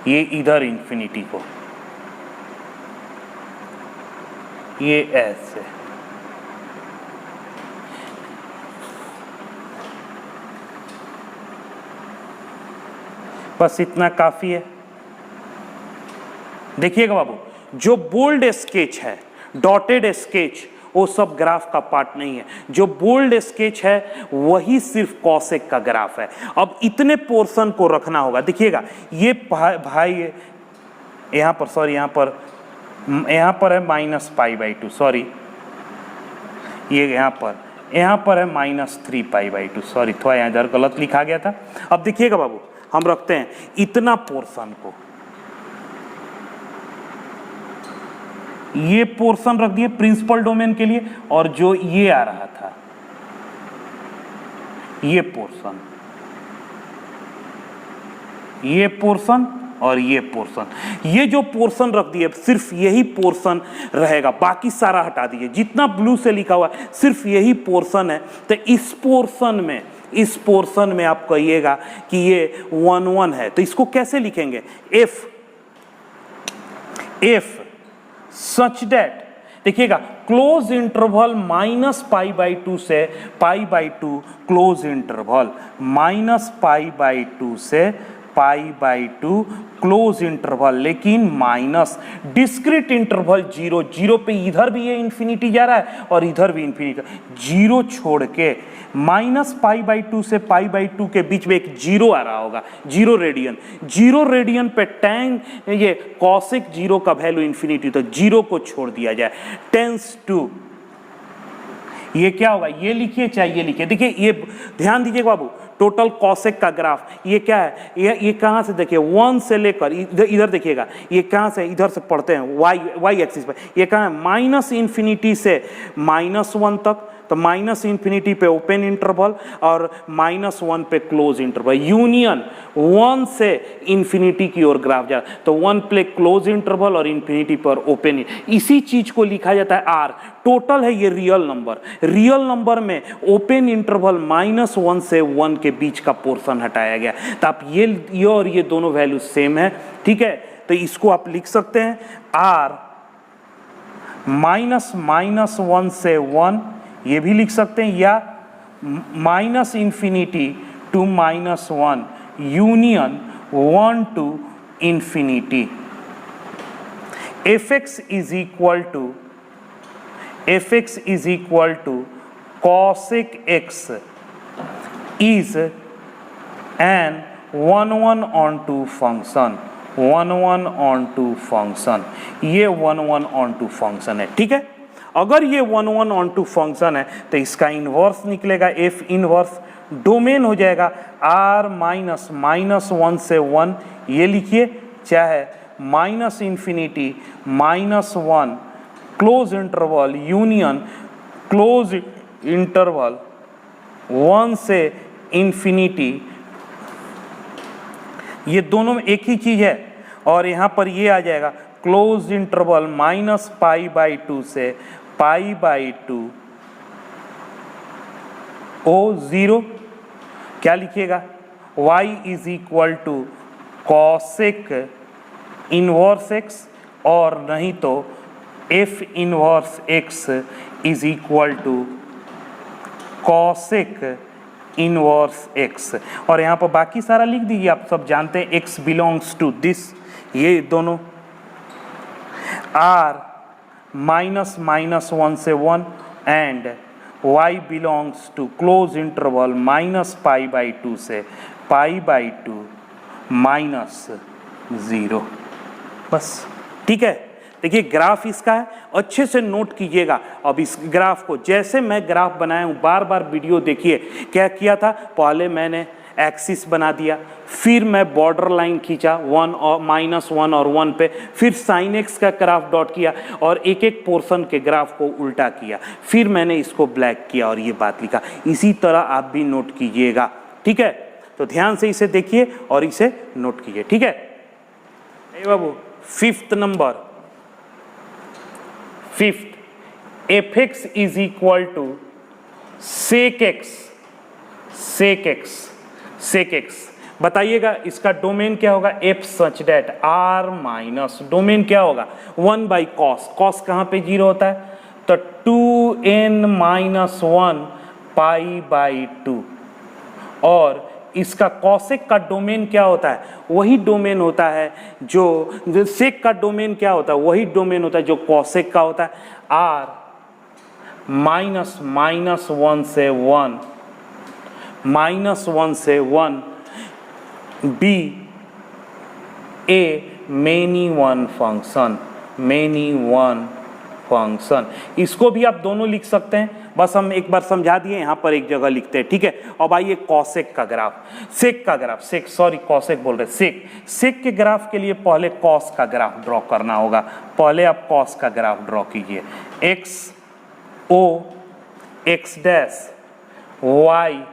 ये इधर इन्फिनिटी को, ये ऐसे। बस इतना काफी है। देखिएगा बाबू, जो बोल्ड स्केच है, डॉटेड स्केच, वो सब ग्राफ का पार्ट नहीं है। जो बोल्ड स्केच है वही सिर्फ कॉसेक का ग्राफ है। अब इतने पोर्शन को रखना होगा। देखिएगा, ये भाई यहाँ पर, सॉरी यहाँ पर है -π/2, सॉरी ये यहाँ पर है -3π/2, सॉरी थोड़ा यहाँ इधर गलत लिखा गया था। अब देखिएगा बाबू, हम रखते हैं इतना पोर्शन को, ये पोर्शन रख दिए प्रिंसिपल डोमेन के लिए, और जो ये आ रहा था ये पोर्शन और ये पोर्शन, ये जो पोर्शन रख दिए सिर्फ यही पोर्शन रहेगा, बाकी सारा हटा दीजिए। जितना ब्लू से लिखा हुआ है सिर्फ यही पोर्शन है। तो इस पोर्शन में आप कहिएगा कि ये 1 1 है, तो इसको कैसे लिखेंगे, एफ सच दैट, देखिएगा क्लोज इंटरवल -π/2 से π/2, क्लोज इंटरवल -π/2 से π/2 क्लोज इंटरवल, लेकिन माइनस डिस्क्रीट इंटरवल 0 0 पे इधर भी ये इन्फिनिटी जा रहा है और इधर भी इन्फिनिटी, 0 छोड़ के -π/2 से π/2 के बीच में एक 0 आ रहा होगा, 0 रेडियन पे टैन ये कॉसेक 0 का वैल्यू इन्फिनिटी, तो 0 को छोड़ दिया जाए, टेंस टू, ये क्या होगा, ये लिखिए चाहे ये लिखिए। देखिए ये ध्यान दीजिए बाबू, टोटल कॉसेक का ग्राफ ये क्या है, ये कहाँ से, देखिए 1 से लेकर इधर देखिएगा, ये कहाँ से, इधर से पढ़ते हैं वाई एक्सिस पर, ये कहाँ है, -∞ से -1 तक, तो -∞ पे ओपन इंटरवल और -1 पे क्लोज इंटरवल, यूनियन 1 से इन्फिनिटी की ओर ग्राफ जा, तो 1 पे क्लोज इंटरवल और इन्फिनिटी पर ओपन, इसी चीज को लिखा जाता है आर। टोटल है ये रियल नंबर में ओपन इंटरवल -1 से 1 के बीच का पोर्शन हटाया गया। तो आप ये और ये दोनों वैल्यू सेम है, ठीक है। तो इसको आप लिख सकते हैं आर -1 से 1, ये भी लिख सकते हैं, या -∞ to -1 union 1 to infinity। fx is equal to cosec x is an 1/1 function, 1/1 function, ये 1/1 फंक्शन है, ठीक है। अगर ये 1/1 फंक्शन है तो इसका इन्वर्स निकलेगा, एफ इन्वर्स, डोमेन हो जाएगा r -1 से 1, ये लिखिए, चाहे -∞ -1 close interval union close interval 1 से इन्फिनिटी, ये दोनों में एक ही चीज है। और यहाँ पर ये आ जाएगा क्लोज इंटरवल -π/2 से π/2 ओ जीरो, क्या लिखिएगा, y is equal to cosec inverse x, और नहीं तो f inverse x is equal to cosec inverse x। और यहाँ पर बाकी सारा लिख दीजिए, आप सब जानते हैं x बिलोंग्स टू दिस, ये दोनों r माइनस माइनस 1 से 1 and y belongs to close interval minus pi by 2 से पाई बाई 2 माइनस 0। बस ठीक है। देखिए ग्राफ इसका है, अच्छे से नोट कीजिएगा। अब इस ग्राफ को जैसे मैं ग्राफ बनाया हूँ, बार बार वीडियो देखिए। क्या किया था, पहले मैंने एक्सिस बना दिया, फिर मैं बॉर्डर लाइन खींचा 1 और -1 और 1 पे, फिर साइन एक्स का ग्राफ डॉट किया और एक एक पोर्शन के ग्राफ को उल्टा किया, फिर मैंने इसको ब्लैक किया और ये बात लिखा। इसी तरह आप भी नोट कीजिएगा, ठीक है। तो ध्यान से इसे देखिए और इसे नोट कीजिए, ठीक है। बाबू fifth number, fifth, F x is equal to sec x, sec x, sec x. बताइएगा इसका डोमेन क्या होगा, F such that R minus domain क्या होगा 1 बाई कॉस, कॉस कहाँ पे 0 होता है, तो 2n माइनस 1 पाई बाई 2। और इसका कॉसेक का डोमेन क्या होता है, वही डोमेन होता है जो सेक का डोमेन क्या होता है, वही डोमेन होता है जो कॉसेक का होता है। आर माइनस माइनस 1 से 1, माइनस 1 से 1, be a many one function, many one function. इसको भी आप दोनों लिख सकते हैं, बस हम एक बार समझा दिए, यहाँ पर एक जगह लिखते हैं, ठीक है। अब आइए कॉसेक का ग्राफ, सेक का ग्राफ, सेक सॉरी कॉसेक बोल रहे, सेक, सेक के ग्राफ के लिए पहले कॉस का ग्राफ ड्रॉ करना होगा। पहले आप कॉस का ग्राफ ड्रॉ कीजिए, x O x dash y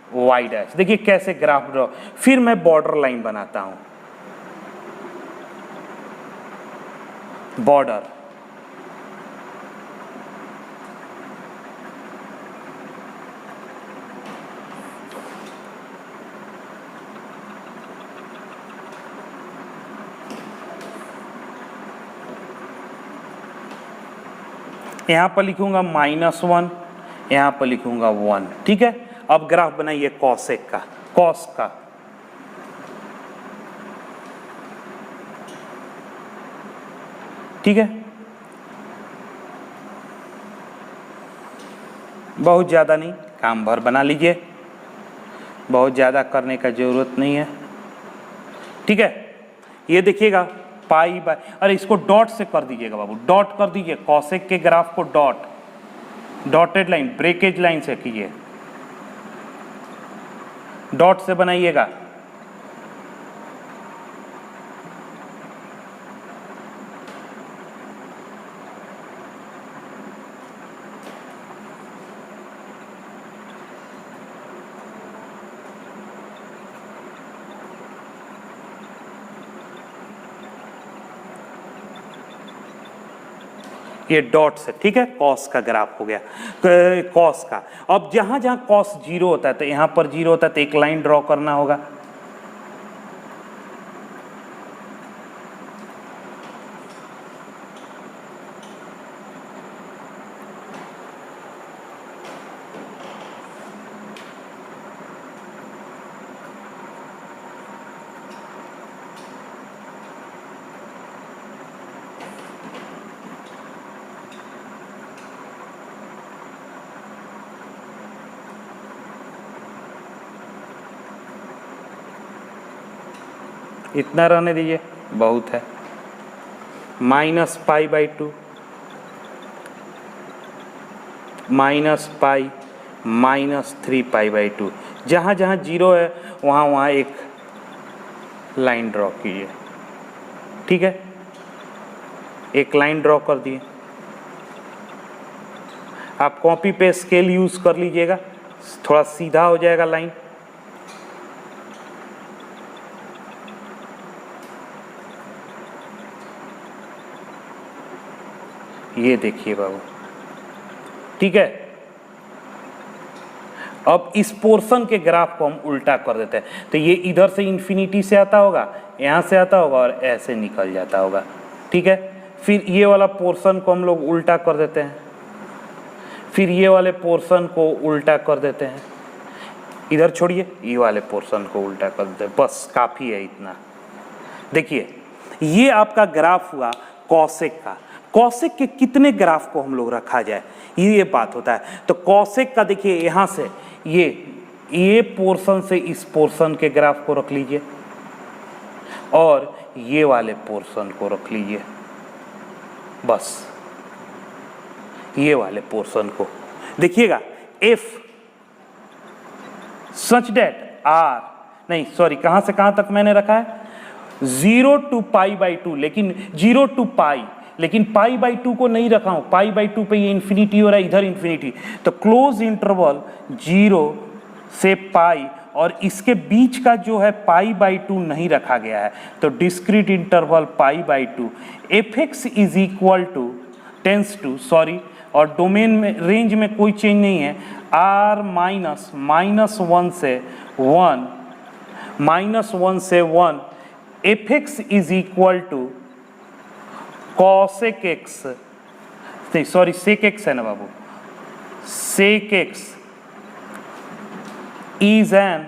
y dash. देखिए कैसे ग्राफ ड्रॉ, फिर मैं बॉर्डर लाइन बनाता हूं, बॉर्डर, यहाँ पर लिखूंगा -1, यहाँ पर लिखूंगा 1, ठीक है। अब ग्राफ बनाइए कॉसेक का, कॉस का, ठीक है। बहुत ज़्यादा नहीं, काम भर बना लीजिए, बहुत ज़्यादा करने का जरूरत नहीं है, ठीक है। ये देखिएगा पाई बाय, अरे इसको डॉट से कर दीजिएगा बाबू, डॉट कर दीजिए कॉसेक के ग्राफ को, dot, dotted line, breakage line से कीजिए, डॉट से बनाइएगा। ये डॉट से, ठीक है, कॉस का ग्राफ हो गया, कॉस का। अब जहां जहां कॉस 0 होता है, तो यहां पर 0 होता है तो एक लाइन ड्रॉ करना होगा, इतना रहने दीजिए, बहुत है। -π/2, -π, -3π/2, जहाँ जहाँ 0 है वहाँ वहाँ एक लाइन ड्रॉ कीजिए, ठीक है। एक लाइन ड्रॉ कर दिए, आप कॉपी पे स्केल यूज कर लीजिएगा, थोड़ा सीधा हो जाएगा लाइन। ये देखिए बाबू, ठीक है। अब इस पोर्शन के ग्राफ को हम उल्टा कर देते हैं, तो ये इधर से इन्फिनिटी से आता होगा, यहाँ से आता होगा और ऐसे निकल जाता होगा, ठीक है। फिर ये वाला पोर्शन को हम लोग उल्टा कर देते हैं, फिर ये वाले पोर्शन को उल्टा कर देते हैं, इधर छोड़िए, ये वाले पोर्शन को उल्टा कर देते हैं, बस काफ़ी है इतना। देखिए ये आपका ग्राफ हुआ कॉसेक का। कॉसेक के कितने ग्राफ को हम लोग रखा जाए, ये बात होता है। तो कॉसेक का देखिए यहाँ से ये पोर्शन से इस पोर्शन के ग्राफ को रख लीजिए और ये वाले पोर्शन को रख लीजिए, बस ये वाले पोर्शन को देखिएगा। एफ सच डेट आर, नहीं सॉरी, कहाँ से कहाँ तक मैंने रखा है, 0 to π/2, लेकिन 0 to π, लेकिन π/2 को नहीं रखा हूं, π/2 पे ये इन्फिनिटी हो रहा है, इधर इन्फिनिटी, तो क्लोज इंटरवल 0 से π और इसके बीच का जो है π/2 नहीं रखा गया है, तो discrete interval π/2 fx is equal to tends to, sorry, और डोमेन में रेंज में कोई चेंज नहीं है, r -1 से 1 -1 से 1 fx is equal to cosec x, नहीं सॉरी sec x है ना बाबू, sec x is an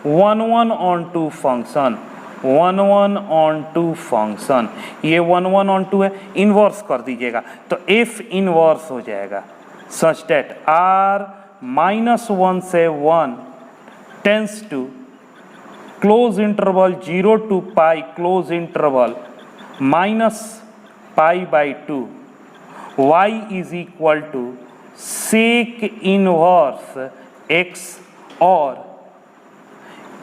1/1/2 function, 1/1/2 function, ये 1/1/2 है, इन्वर्स कर दीजिएगा तो f इन्वर्स हो जाएगा सच डेट r -1 से 1 tends to close interval 0 to π close interval -π/2 y is equal to sec inverse x और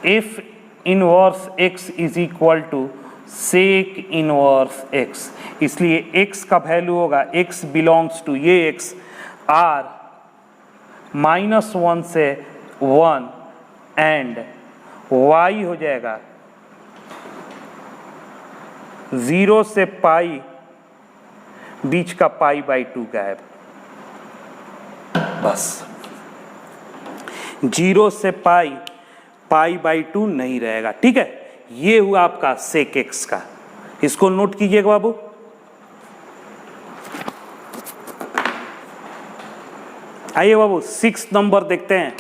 f inverse x is equal to sec inverse x, इसलिए x का वैल्यू होगा x बिलोंग्स टू ये x r -1 से 1 and y हो जाएगा 0 से π, बीच का π/2 गायब, बस 0 से π/2 नहीं रहेगा, ठीक है। ये हुआ आपका सेक एक्स का, इसको नोट कीजिएगा बाबू। आइए बाबू 6 नंबर देखते हैं।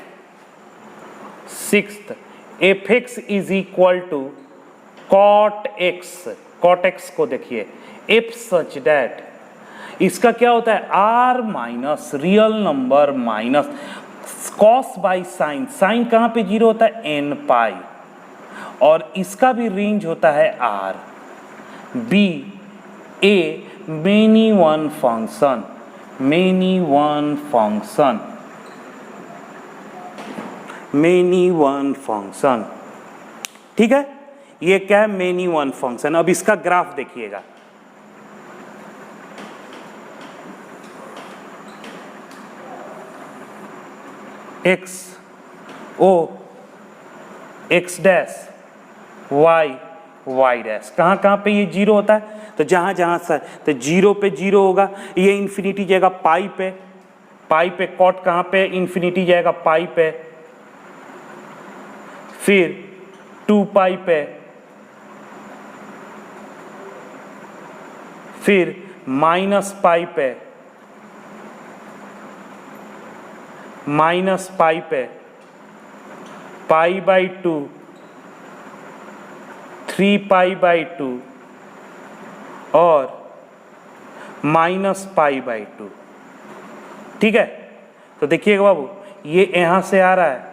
6th fx is equal to cot x, cot x को देखिए f सच डेट, इसका क्या होता है r minus real number minus cos by sine, sine कहाँ पे 0 होता है n पाई, और इसका भी रेंज होता है r। b a many one function, many one function, many one function, ठीक है। ये क्या है मेनी वन फंक्शन। अब इसका ग्राफ देखिएगा, x o x dash y y dash, कहाँ कहाँ पे ये 0 होता है, तो जहाँ जहाँ से तो 0 पे 0 होगा, ये इन्फिनिटी जाएगा पाई पे, पाई पे कॉट कहाँ पे इन्फिनिटी जाएगा पाई पे, फिर 2π पे, फिर -π पे, -π पे, π/2, 3π/2 और -π/2, ठीक है। तो देखिएगा बाबू ये यहां से आ रहा है,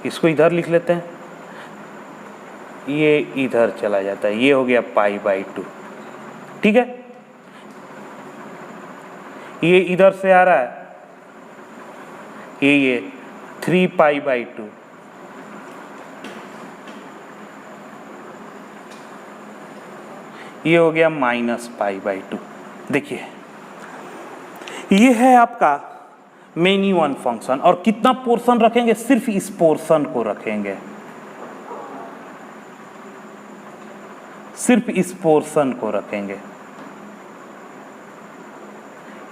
इसको इधर लिख लेते हैं, ये इधर चला जाता है, ये हो गया π/2, ठीक है। ये इधर से आ रहा है, ये 3π/2, ये हो गया -π/2। देखिए ये है आपका मेनी वन फंक्शन, और कितना पोर्शन रखेंगे, सिर्फ इस पोर्शन को रखेंगे, सिर्फ इस पोर्शन को रखेंगे,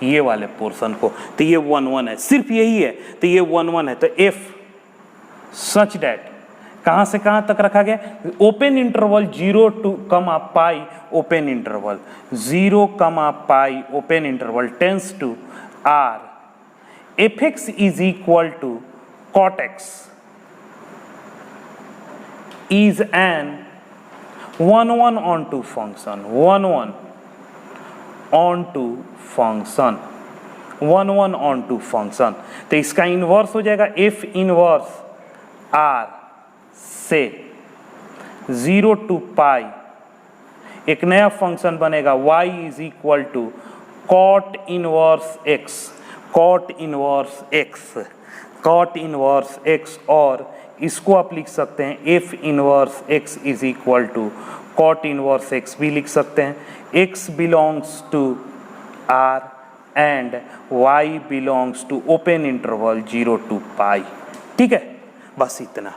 ये वाले पोर्शन को, तो ये 1 1 है, सिर्फ यही है, तो ये 1 1 है। तो एफ सच डैट कहाँ से कहाँ तक रखा गया, open interval 0 to pi open interval 0, pi open interval tends to r, f x is equal to cot x is an 1 1 onto function, 1 1 onto function, 1 1 onto function। तो इसका इन्वर्स हो जाएगा f इनवर्स r से 0 to पाई एक नया function बनेगा y is equal to cot inverse x, cot inverse x, cot inverse x, और इसको आप लिख सकते हैं f inverse x is equal to cot inverse x भी लिख सकते हैं, x belongs to r and y belongs to open interval 0 to pi. ठीक है, बस इतना,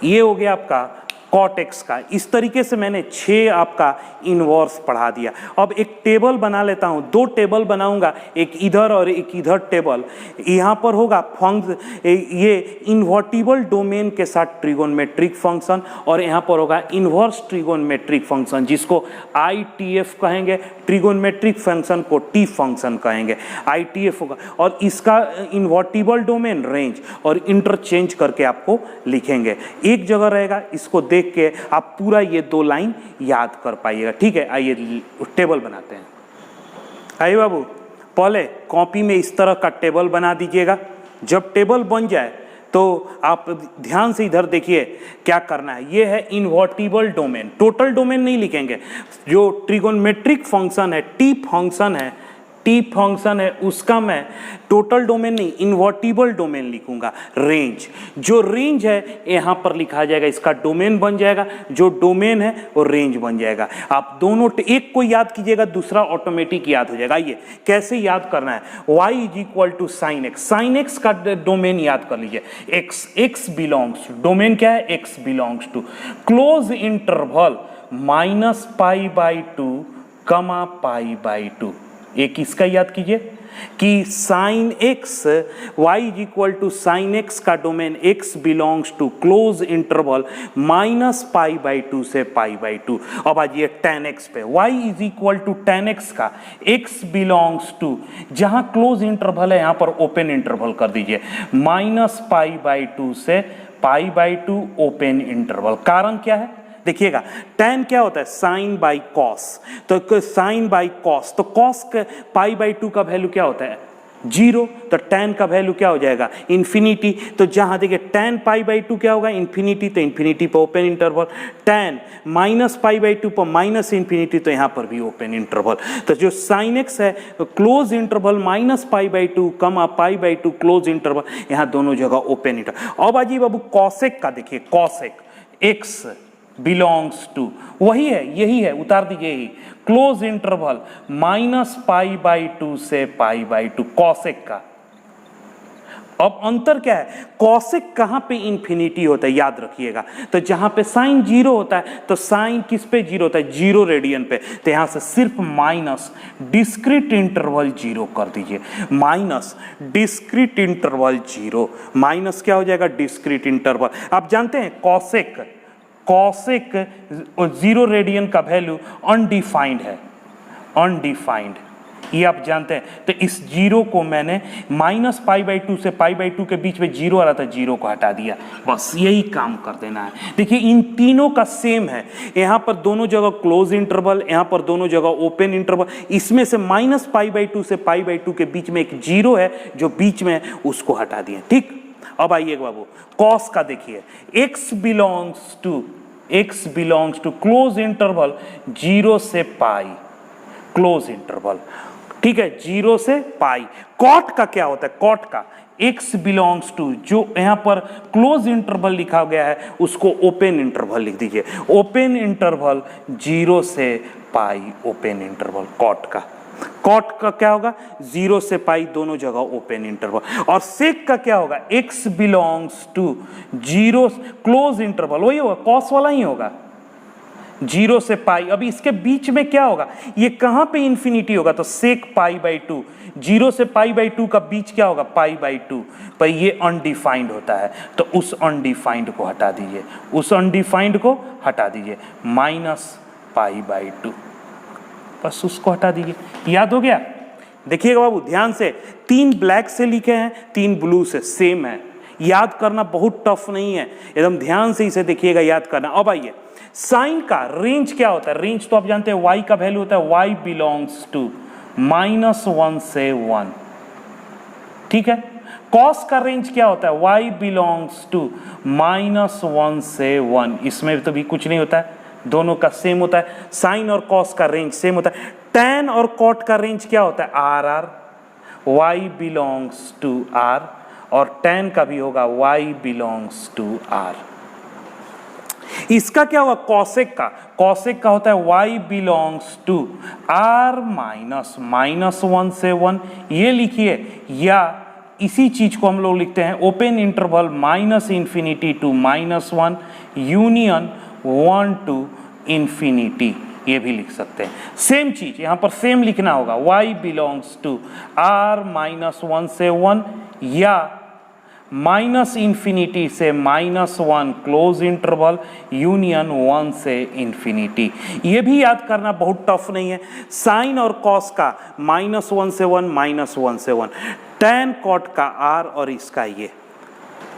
ये हो गया आपका कॉट एक्स का। इस तरीके से मैंने 6 आपका इनवर्स पढ़ा दिया। अब एक टेबल बना लेता हूँ, 2 टेबल बनाऊंगा, एक इधर और एक इधर टेबल। यहाँ पर होगा ये इन्वर्टिबल डोमेन के साथ ट्रिगोनमेट्रिक फंक्शन, और यहाँ पर होगा इन्वर्स ट्रिगोनमेट्रिक फंक्शन जिसको ITF कहेंगे, ट्रिगोनमेट्रिक फंक्शन को T फंक्शन कहेंगे, ITF होगा। और इसका इन्वर्टिबल डोमेन रेंज और इंटरचेंज करके आपको लिखेंगे, एक जगह रहेगा। इसको देख के आप पूरा ये 2 लाइन याद कर पाइएगा। ठीक है, आइए टेबल बनाते हैं। आइए बाबू, पहले कॉपी में इस तरह का टेबल बना दीजिएगा। जब टेबल बन जाए तो आप ध्यान से इधर देखिए क्या करना है। ये है इन्वर्टिबल डोमेन, टोटल डोमेन नहीं लिखेंगे। जो ट्रिगोनमेट्रिक फंक्शन है, टी फंक्शन है, टी फंक्शन है, उसका मैं टोटल डोमेन नहीं इन्वर्टिबल डोमेन लिखूंगा। रेंज, जो रेंज है यहाँ पर लिखा जाएगा, इसका डोमेन बन जाएगा। जो डोमेन है वो रेंज बन जाएगा। आप दोनों एक को याद कीजिएगा, दूसरा ऑटोमेटिक याद हो जाएगा। आइए कैसे याद करना है, y is equal to sine x, sine x का डोमेन याद कर लीजिए। x, x बिलोंग्स, डोमेन क्या है, x belongs to close interval -π/2, π/2। एक इसका याद कीजिए कि sine x, y is equal to sine x का domain x belongs to close interval -π/2 से π/2। अब आइए tan x पे, y is equal to tan x का x बिलोंग्स टू, जहां क्लोज इंटरवल है यहां पर ओपन इंटरवल कर दीजिए, -π/2 से π/2 ओपन इंटरवल। कारण क्या है देखिएगा, tan क्या होता है, साइन बाई कॉस, तो साइन बाई कॉस, तो कॉस का π/2 का वैल्यू क्या होता है 0, तो tan का वैल्यू क्या हो जाएगा इन्फिनिटी। तो जहां देखिए tan π/2 क्या होगा इन्फिनिटी, तो इन्फिनिटी पर ओपन इंटरवल, tan -π/2 पर -इन्फिनिटी, तो यहाँ पर भी ओपन इंटरवल। तो जो साइन एक्स है क्लोज इंटरवल -π/2, π/2 क्लोज इंटरवल, यहाँ दोनों जगह ओपन इंटरवल। अब आइए बाबू कॉसेक का देखिए, कॉसेक एक्स बिलोंग्स टू, वही है, यही है, उतार दीजिए यही, क्लोज इंटरवल -π/2 से π/2 कॉसेक का। अब अंतर क्या है, कॉसेक कहां पे इंफिनिटी होता है याद रखिएगा, तो जहां पे साइन 0 होता है तो साइन किस पे 0 होता है, 0 रेडियन पे, तो यहां से सिर्फ माइनस डिस्क्रीट इंटरवल 0 कर दीजिए, माइनस डिस्क्रीट इंटरवल 0, माइनस क्या हो जाएगा डिस्क्रीट इंटरवल। आप जानते हैं कॉसेक, कॉसेक 0 रेडियन का वैल्यू अनडिफाइंड है, अनडिफाइंड, ये आप जानते हैं। तो इस 0 को मैंने -π/2 से π/2 के बीच में 0 आ रहा था, 0 को हटा दिया, बस यही काम कर देना है। देखिए इन तीनों का सेम है, यहाँ पर दोनों जगह क्लोज इंटरवल, यहाँ पर दोनों जगह ओपन इंटरवल, इसमें से -π/2 से π/2 के बीच में एक 0 है जो बीच में, उसको हटा दिए। ठीक, अब आइए बाबू कॉस का देखिए, x belongs to close interval 0 से पाई, क्लोज इंटरवल, ठीक है, 0 से पाई। कॉट का क्या होता है, कॉट का x बिलोंग्स टू, जो यहां पर क्लोज इंटरवल लिखा गया है उसको ओपन इंटरवल लिख दीजिए, ओपन इंटरवल 0 से पाई, ओपन इंटरवल कॉट का। कॉट का क्या होगा 0 से पाई, दोनों जगह ओपन इंटरवल। और सेक का क्या होगा, x belongs to 0 close interval, वही होगा, कॉस वाला ही होगा, 0 से पाई। अभी इसके बीच में क्या होगा, ये कहां पे इंफिनिटी होगा, तो सेक पाई बाई 2, 0 से पाई बाई 2 का बीच क्या होगा, पाई बाई 2, पर ये अनडिफाइंड होता है, तो उस अनडिफाइंड को हटा दीजिए, उस अनडिफाइंड को हटा दीजिए, माइनस पाई बाई 2, बस उसको हटा दीजिए। याद हो गया? देखिएगा बाबू ध्यान से, 3 ब्लैक से लिखे हैं, 3 ब्लू से, सेम है, याद करना बहुत टफ नहीं है, एकदम ध्यान से इसे देखिएगा, याद करना। अब आइए, साइन का रेंज क्या होता है, रेंज तो आप जानते हैं y का वैल्यू होता है y बिलोंग्स टू -1 से 1, ठीक है। कॉस का रेंज क्या होता है, y बिलोंग्स टू -1 से 1, इसमें तो भी कुछ नहीं होता है, दोनों का सेम होता है, साइन और कॉस का रेंज सेम होता है। टैन और कॉट का रेंज क्या होता है, r, y belongs to r, और टैन का भी होगा y बिलोंग्स टू r। इसका क्या होगा, कॉसेक का, कॉसेक का होता है y belongs to r minus 1 से 1, ये लिखिए, या इसी चीज को हम लोग लिखते हैं open interval -∞ to -1 union 1 to infinity, ये भी लिख सकते हैं। सेम चीज यहां पर सेम लिखना होगा, y बिलोंग्स टू r -1 से 1 या -∞ से -1 क्लोज इंटरवल यूनियन 1 से इंफिनिटी। ये भी याद करना बहुत टफ नहीं है, साइन और कॉस का -1 से 1, -1 से 1, टैन कॉट का r और इसका ये,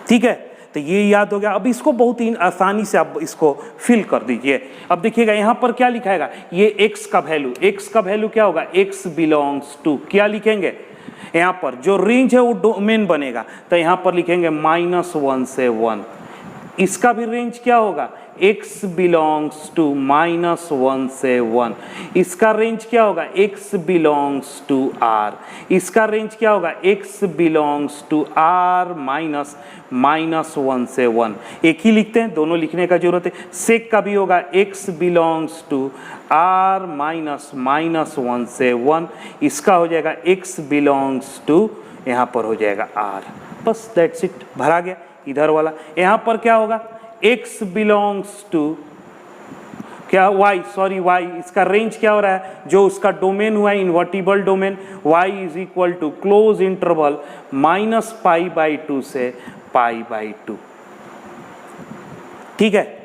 ठीक है, तो ये याद हो गया। अब इसको बहुत ही आसानी से आप इसको फिल कर दीजिए। अब देखिएगा यहाँ पर क्या लिखाएगा, ये x का वैल्यू, x का वैल्यू क्या होगा, x बिलोंग्स टू, क्या लिखेंगे यहाँ पर जो रेंज है वो डोमेन बनेगा, तो यहाँ पर लिखेंगे -1 से 1। इसका भी रेंज क्या होगा, x बिलोंग्स टू -1 से 1। इसका रेंज क्या होगा, x बिलोंग्स टू r। इसका रेंज क्या होगा, x बिलोंग्स टू r -1 से 1। एक ही लिखते हैं, दोनों लिखने का जरूरत है। सेक का भी होगा x बिलोंग्स टू r -1 से 1। इसका हो जाएगा x बिलोंग्स टू, यहाँ पर हो जाएगा r, बस दैट्स इट, भरा गया। इधर वाला यहाँ पर क्या होगा, x बिलोंग्स टू क्या, y, इसका रेंज क्या हो रहा है, जो उसका डोमेन हुआ है invertible domain, y is equal to close interval -π/2 से π/2, ठीक है।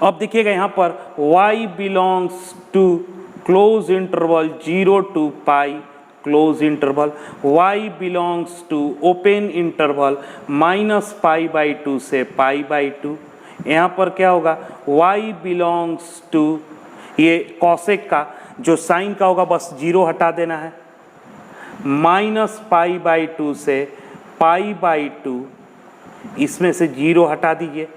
अब देखिएगा यहाँ पर y belongs to close interval 0 to π close interval, y belongs to open interval -π/2 से π/2। यहाँ पर क्या होगा, y बिलोंग्स टू, ये कॉसेक का जो साइन का होगा बस 0 हटा देना है, -π/2 से π/2, इसमें से 0 हटा दीजिए।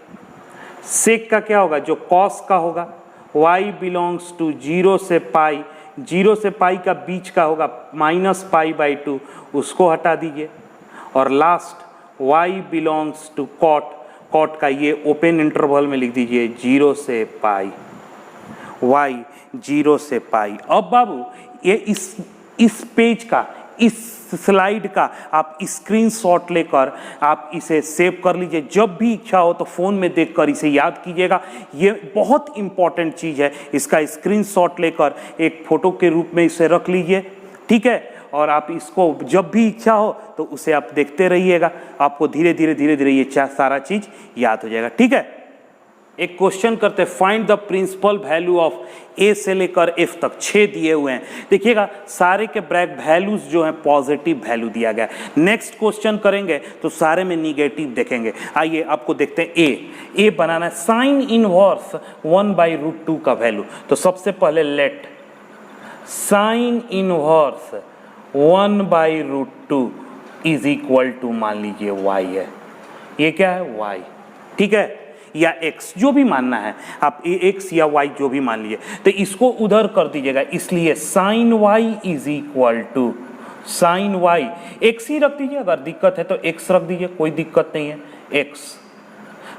सेक का क्या होगा, जो कॉस का होगा, y बिलोंग्स टू 0 से π, 0 से पाई का बीच का होगा -π/2, उसको हटा दीजिए। और last y belongs to cot, cot का ये ओपन इंटरवल में लिख दीजिए 0 से π, y 0 से π। अब बाबू ये इस पेज का, इस स्लाइड का आप स्क्रीनशॉट लेकर आप इसे सेव कर लीजिए, जब भी इच्छा हो तो फ़ोन में देखकर इसे याद कीजिएगा। ये बहुत इंपॉर्टेंट चीज़ है, इसका स्क्रीनशॉट लेकर एक फ़ोटो के रूप में इसे रख लीजिए, ठीक है। और आप इसको जब भी इच्छा हो तो उसे आप देखते रहिएगा, आपको धीरे धीरे ये सारा चीज़ याद हो जाएगा, ठीक है। एक क्वेश्चन करते हैं, find the principal value of A से लेकर एफ तक, 6 दिए हुए हैं। देखिएगा सारे के ब्रैक वैल्यूज जो हैं पॉजिटिव वैल्यू दिया गया है। नेक्स्ट क्वेश्चन करेंगे तो सारे में निगेटिव देखेंगे। आइए आपको देखते हैं, ए बनाना है, साइन इनवर्स 1/√2 का वैल्यू। तो सबसे पहले let sine inverse 1/√2 is equal to, मान लीजिए y है, ये क्या है y, ठीक है, या x, जो भी मानना है आप, x या y जो भी मान लीजिए, तो इसको उधर कर दीजिएगा। इसलिए sine y is equal to sine y, x ही रख दीजिए, अगर दिक्कत है तो x रख दीजिए, कोई दिक्कत नहीं है, x।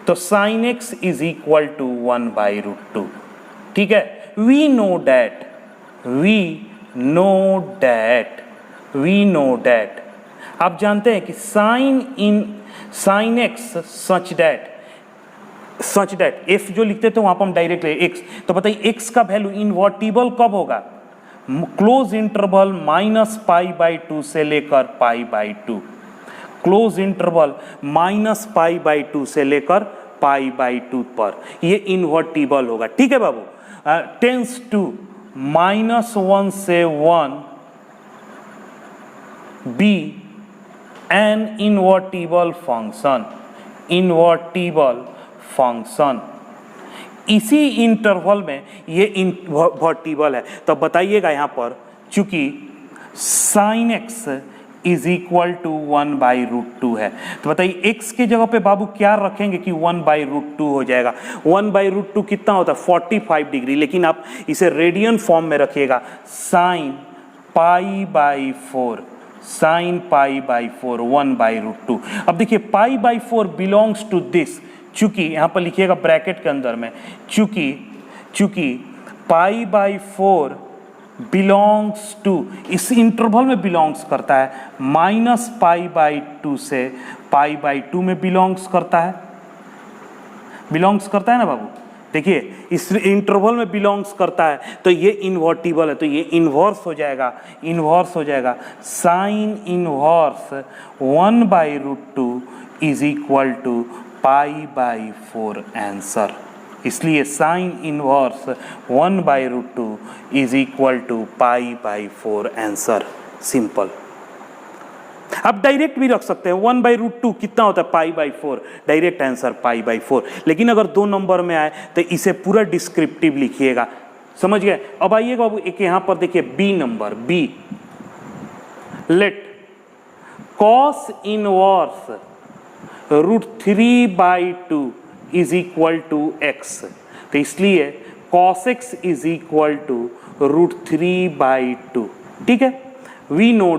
तो sine x is equal to 1/√2, ठीक है। वी नो डैट आप जानते हैं कि sine x such that such that f जो लिखते थे वहां पर हम डायरेक्ट एक्स, तो बताइए एक्स का वैल्यू इन्वर्टिबल कब होगा? क्लोज इंटरवल -π/2 से लेकर π/2, क्लोज इंटरवल -π/2 से लेकर π/2 पर ये इन्वर्टिबल होगा। ठीक है बाबू। टेंस टू -1 से 1 be an invertible function, invertible function, इसी इंटरवल में ये इन्वर्टिबल है। तो बताइएगा यहां पर चूंकि sin x is equal to 1/√2 है, तो बताइए x के जगह पे बाबू क्या रखेंगे कि 1/√2 हो जाएगा। 1/√2 कितना होता है? 45 डिग्री, लेकिन आप इसे रेडियन फॉर्म में रखिएगा, sin π/4, sin π/4 1/√2। अब देखिए π/4 बिलोंग्स टू दिस, चूंकि यहां पर लिखिएगा ब्रैकेट के अंदर में, चूंकि π/4 बिलोंग्स टू, इस इंटरवल में बिलोंग्स करता है, -π/2 से π/2 में बिलोंग्स करता है, बिलोंग्स करता है ना बाबू। देखिए इस इंटरवल में बिलोंग्स करता है, तो ये इन्वर्टिबल है, तो ये इन्वर्स हो जाएगा, इन्वर्स हो जाएगा। Sine inverse 1/√2 is equal to π/4 answer. इसलिए sine inverse 1/√2 is equal to π/4 answer. Simple. आप डायरेक्ट भी रख सकते हैं, 1/√2 कितना होता है? π/4, डायरेक्ट आंसर π/4। लेकिन अगर 2 नंबर में आए तो इसे पूरा डिस्क्रिप्टिव लिखिएगा, समझ गए। अब आइएगा बाबू एक यहां पर देखिए B number, B, let cos inverse √3/2 is equal to x, तो इसलिए cos x is equal to √3/2। ठीक है। वी नो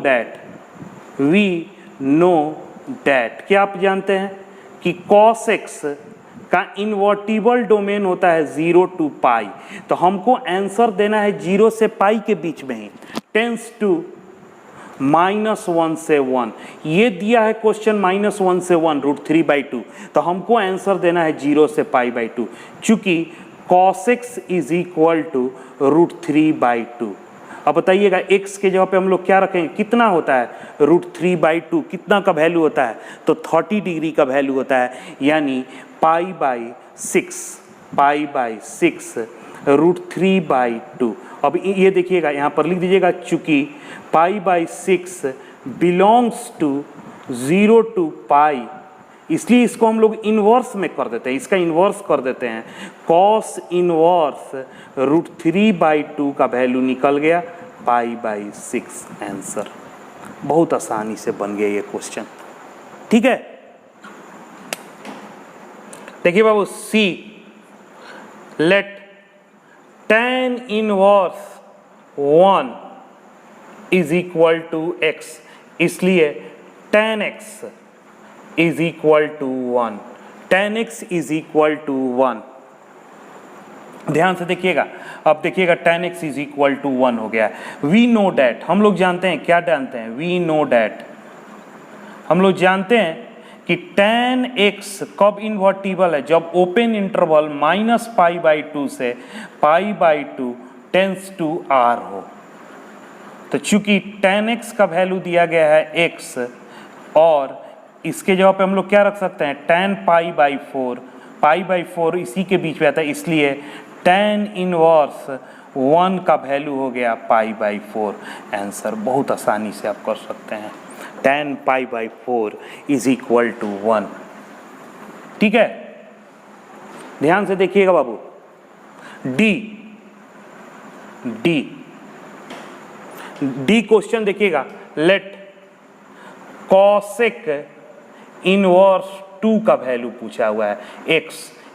डैट क्या आप जानते हैं कि cos x का इन्वर्टिबल डोमेन होता है 0 to π, तो हमको आंसर देना है 0 से π के बीच में ही, टेंस टू -1 से 1, ये दिया है क्वेश्चन -1 से 1 √3/2, तो हमको आंसर देना है 0 से π/2, चूंकि cos x is equal to √3/2। अब बताइएगा x के जगह पे हम लोग क्या रखेंगे, कितना होता है √3/2, कितना का वैल्यू होता है? तो 30 डिग्री का वैल्यू होता है, यानी π/6 √3/2। अब ये देखिएगा यहाँ पर लिख दीजिएगा, चूंकि π/6 बिलोंग्स टू 0 to π, इसलिए इसको हम लोग इन्वर्स में कर देते हैं, इसका इन्वर्स कर देते हैं। cos इन्वर्स √3/2 का वैल्यू निकल गया π/6 आंसर। बहुत आसानी से बन गया ये क्वेश्चन। ठीक है। देखिए बाबू C, let tan inverse 1 is equal to x, इसलिए tan x is equal to 1, tan x is equal to 1। ध्यान से देखिएगा, अब देखिएगा tan x is equal to 1 हो गया है। वी नो डैट, हम लोग जानते हैं, क्या जानते हैं? वी नो डैट, हम लोग जानते हैं कि tan x कब इन्वर्टिबल है? जब ओपन इंटरवल -π/2 से π/2 टेंस टू r हो। तो चूंकि tan x का वैल्यू दिया गया है x, और इसके जगह पे हम लोग क्या रख सकते हैं? tan π/4 इसी के बीच में आता है, इसलिए tan इनवर्स 1 का वैल्यू हो गया π/4 आंसर। बहुत आसानी से आप कर सकते हैं, tan π/4 इज इक्वल टू 1। ठीक है। ध्यान से देखिएगा बाबू, डी क्वेश्चन देखिएगा, लेट cosec इनवर्स 2 का वैल्यू पूछा हुआ है x,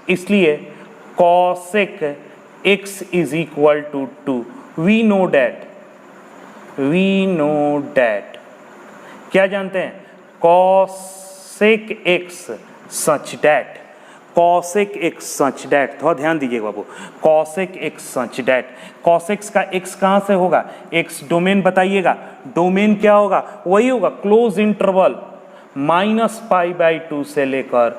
इसलिए cosec x is equal to 2। We know that क्या जानते हैं? cosec x such that, cosec x such that. थोड़ा ध्यान दीजिएगा बाबू, cosec x such that. cos x का x कहाँ से होगा? x डोमेन बताइएगा, डोमेन क्या होगा? वही होगा क्लोज इंटरवल -π/2 से लेकर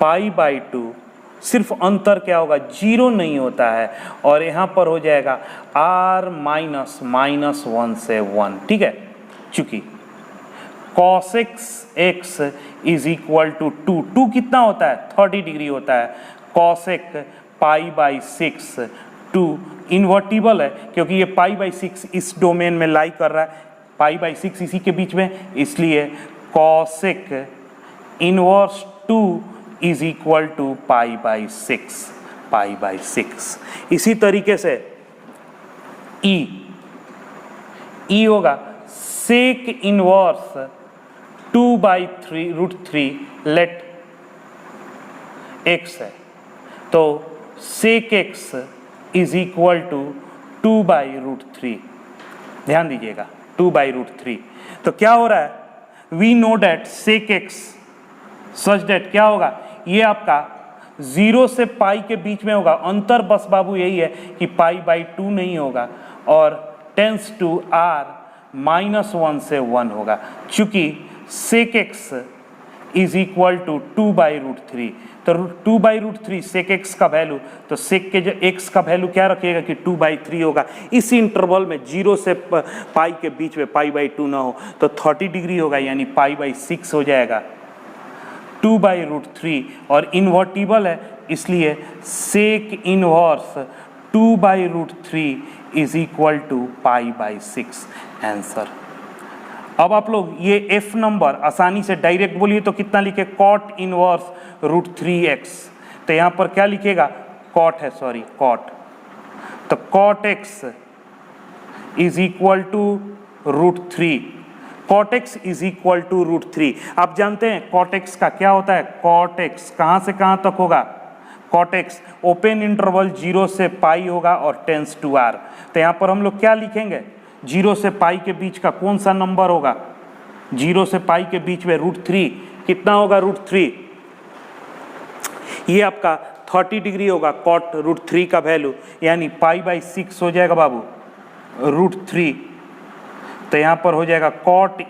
π/2 सिर्फ अंतर क्या होगा, जीरो नहीं होता है, और यहाँ पर हो जाएगा r माइनस माइनस 1 से 1, ठीक है। चूंकि cos x is equal to 2 कितना होता है, 30 डिग्री होता है, cos x π/6, 2 इन्वर्टिबल है क्योंकि ये π/6 इस डोमेन में लाई कर रहा है, π/6 इसी के बीच में, इसलिए cos x inverse 2 is equal to π/6, π/6। इसी तरीके से e होगा sec इनवर्स 2/3 लेट x है, तो sec x is equal to 2/3, ध्यान दीजिएगा 2/3। तो क्या हो रहा है, we know that sec x such that क्या होगा, ये आपका 0 से पाई के बीच में होगा, अंतर बस बाबू यही है कि π/2 नहीं होगा, और टेंस टू r -1 से 1 होगा, चूंकि sec x is equal to 2/3। तो 2/3 sec x का वैल्यू, तो sec के जो x का वैल्यू क्या रखिएगा कि 2/3 होगा। इस इंटरवल में 0 से पाई के बीच में π/2 ना हो तो 30 डिग्री होगा, यानी π/6 हो जाएगा 2/3, और इन्वर्टिबल है इसलिए sec inverse 2/3 is equal to π/6 answer. अब आप लोग ये f नंबर आसानी से डायरेक्ट बोलिए तो कितना लिखे, cot इनवर्स √3x, तो यहाँ पर क्या लिखेगा, cot है, सॉरी cot, तो cot x is equal to √3, cot x is equal to √3। आप जानते हैं cot x का क्या होता है, cot x कहाँ से कहाँ तक होगा, cot x ओपन इंटरवल 0 से पाई होगा और टेंस टू r, तो यहाँ पर हम लोग क्या लिखेंगे, 0 से पाई के बीच का कौन सा नंबर होगा, 0 से पाई के बीच में √3 कितना होगा, √3, ये आपका 30 डिग्री होगा, cot √3 का वैल्यू, यानी π/6 हो जाएगा बाबू √3, तो यहाँ पर हो जाएगा cot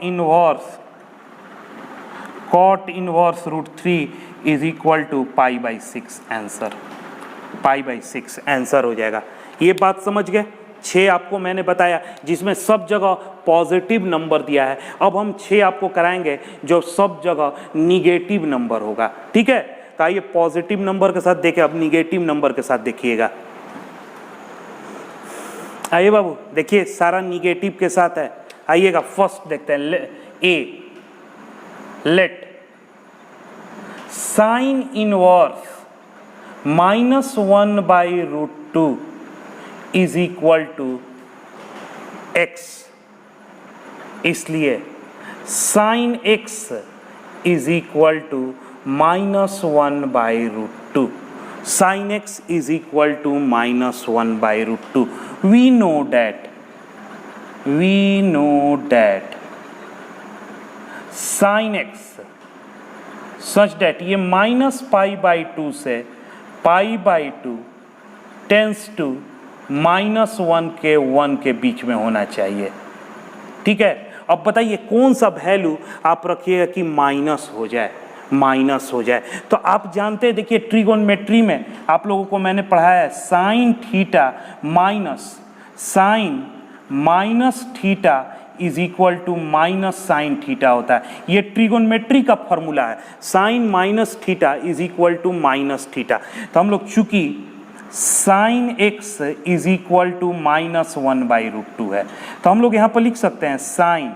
inverse √3 is equal to π/6 answer, π/6 answer हो जाएगा। ये बात समझ गए, 6 आपको मैंने बताया जिसमें सब जगह पॉजिटिव नंबर दिया है। अब हम 6 आपको कराएंगे जो सब जगह निगेटिव नंबर होगा, ठीक है। तो आइए पॉजिटिव नंबर के साथ देखें, अब निगेटिव नंबर के साथ देखिएगा। आइए बाबू देखिए, सारा निगेटिव के साथ है। आइएगा फर्स्ट देखते हैं, A, let sine inverse -1/√2 is equal to x, इसलिए sine x is equal to -1/√2, sine x is equal to -1/√2। we know that sin x such that ये -π/2 से π/2 टेंस टू -1 के 1 के बीच में होना चाहिए, ठीक है। अब बताइए कौन सा वैल्यू आप रखिएगा कि माइनस हो जाए, तो आप जानते हैं, देखिए ट्रिगोनमेट्री में आप लोगों को मैंने पढ़ाया है, sine minus theta is equal to minus sine theta होता है। ये ट्रिगोनमेट्री का फॉर्मूला है, sine minus theta is equal to minus theta. तो हम लोग चूंकि sine x is equal to -1/√2 है, तो हम लोग यहाँ पर लिख सकते हैं साइन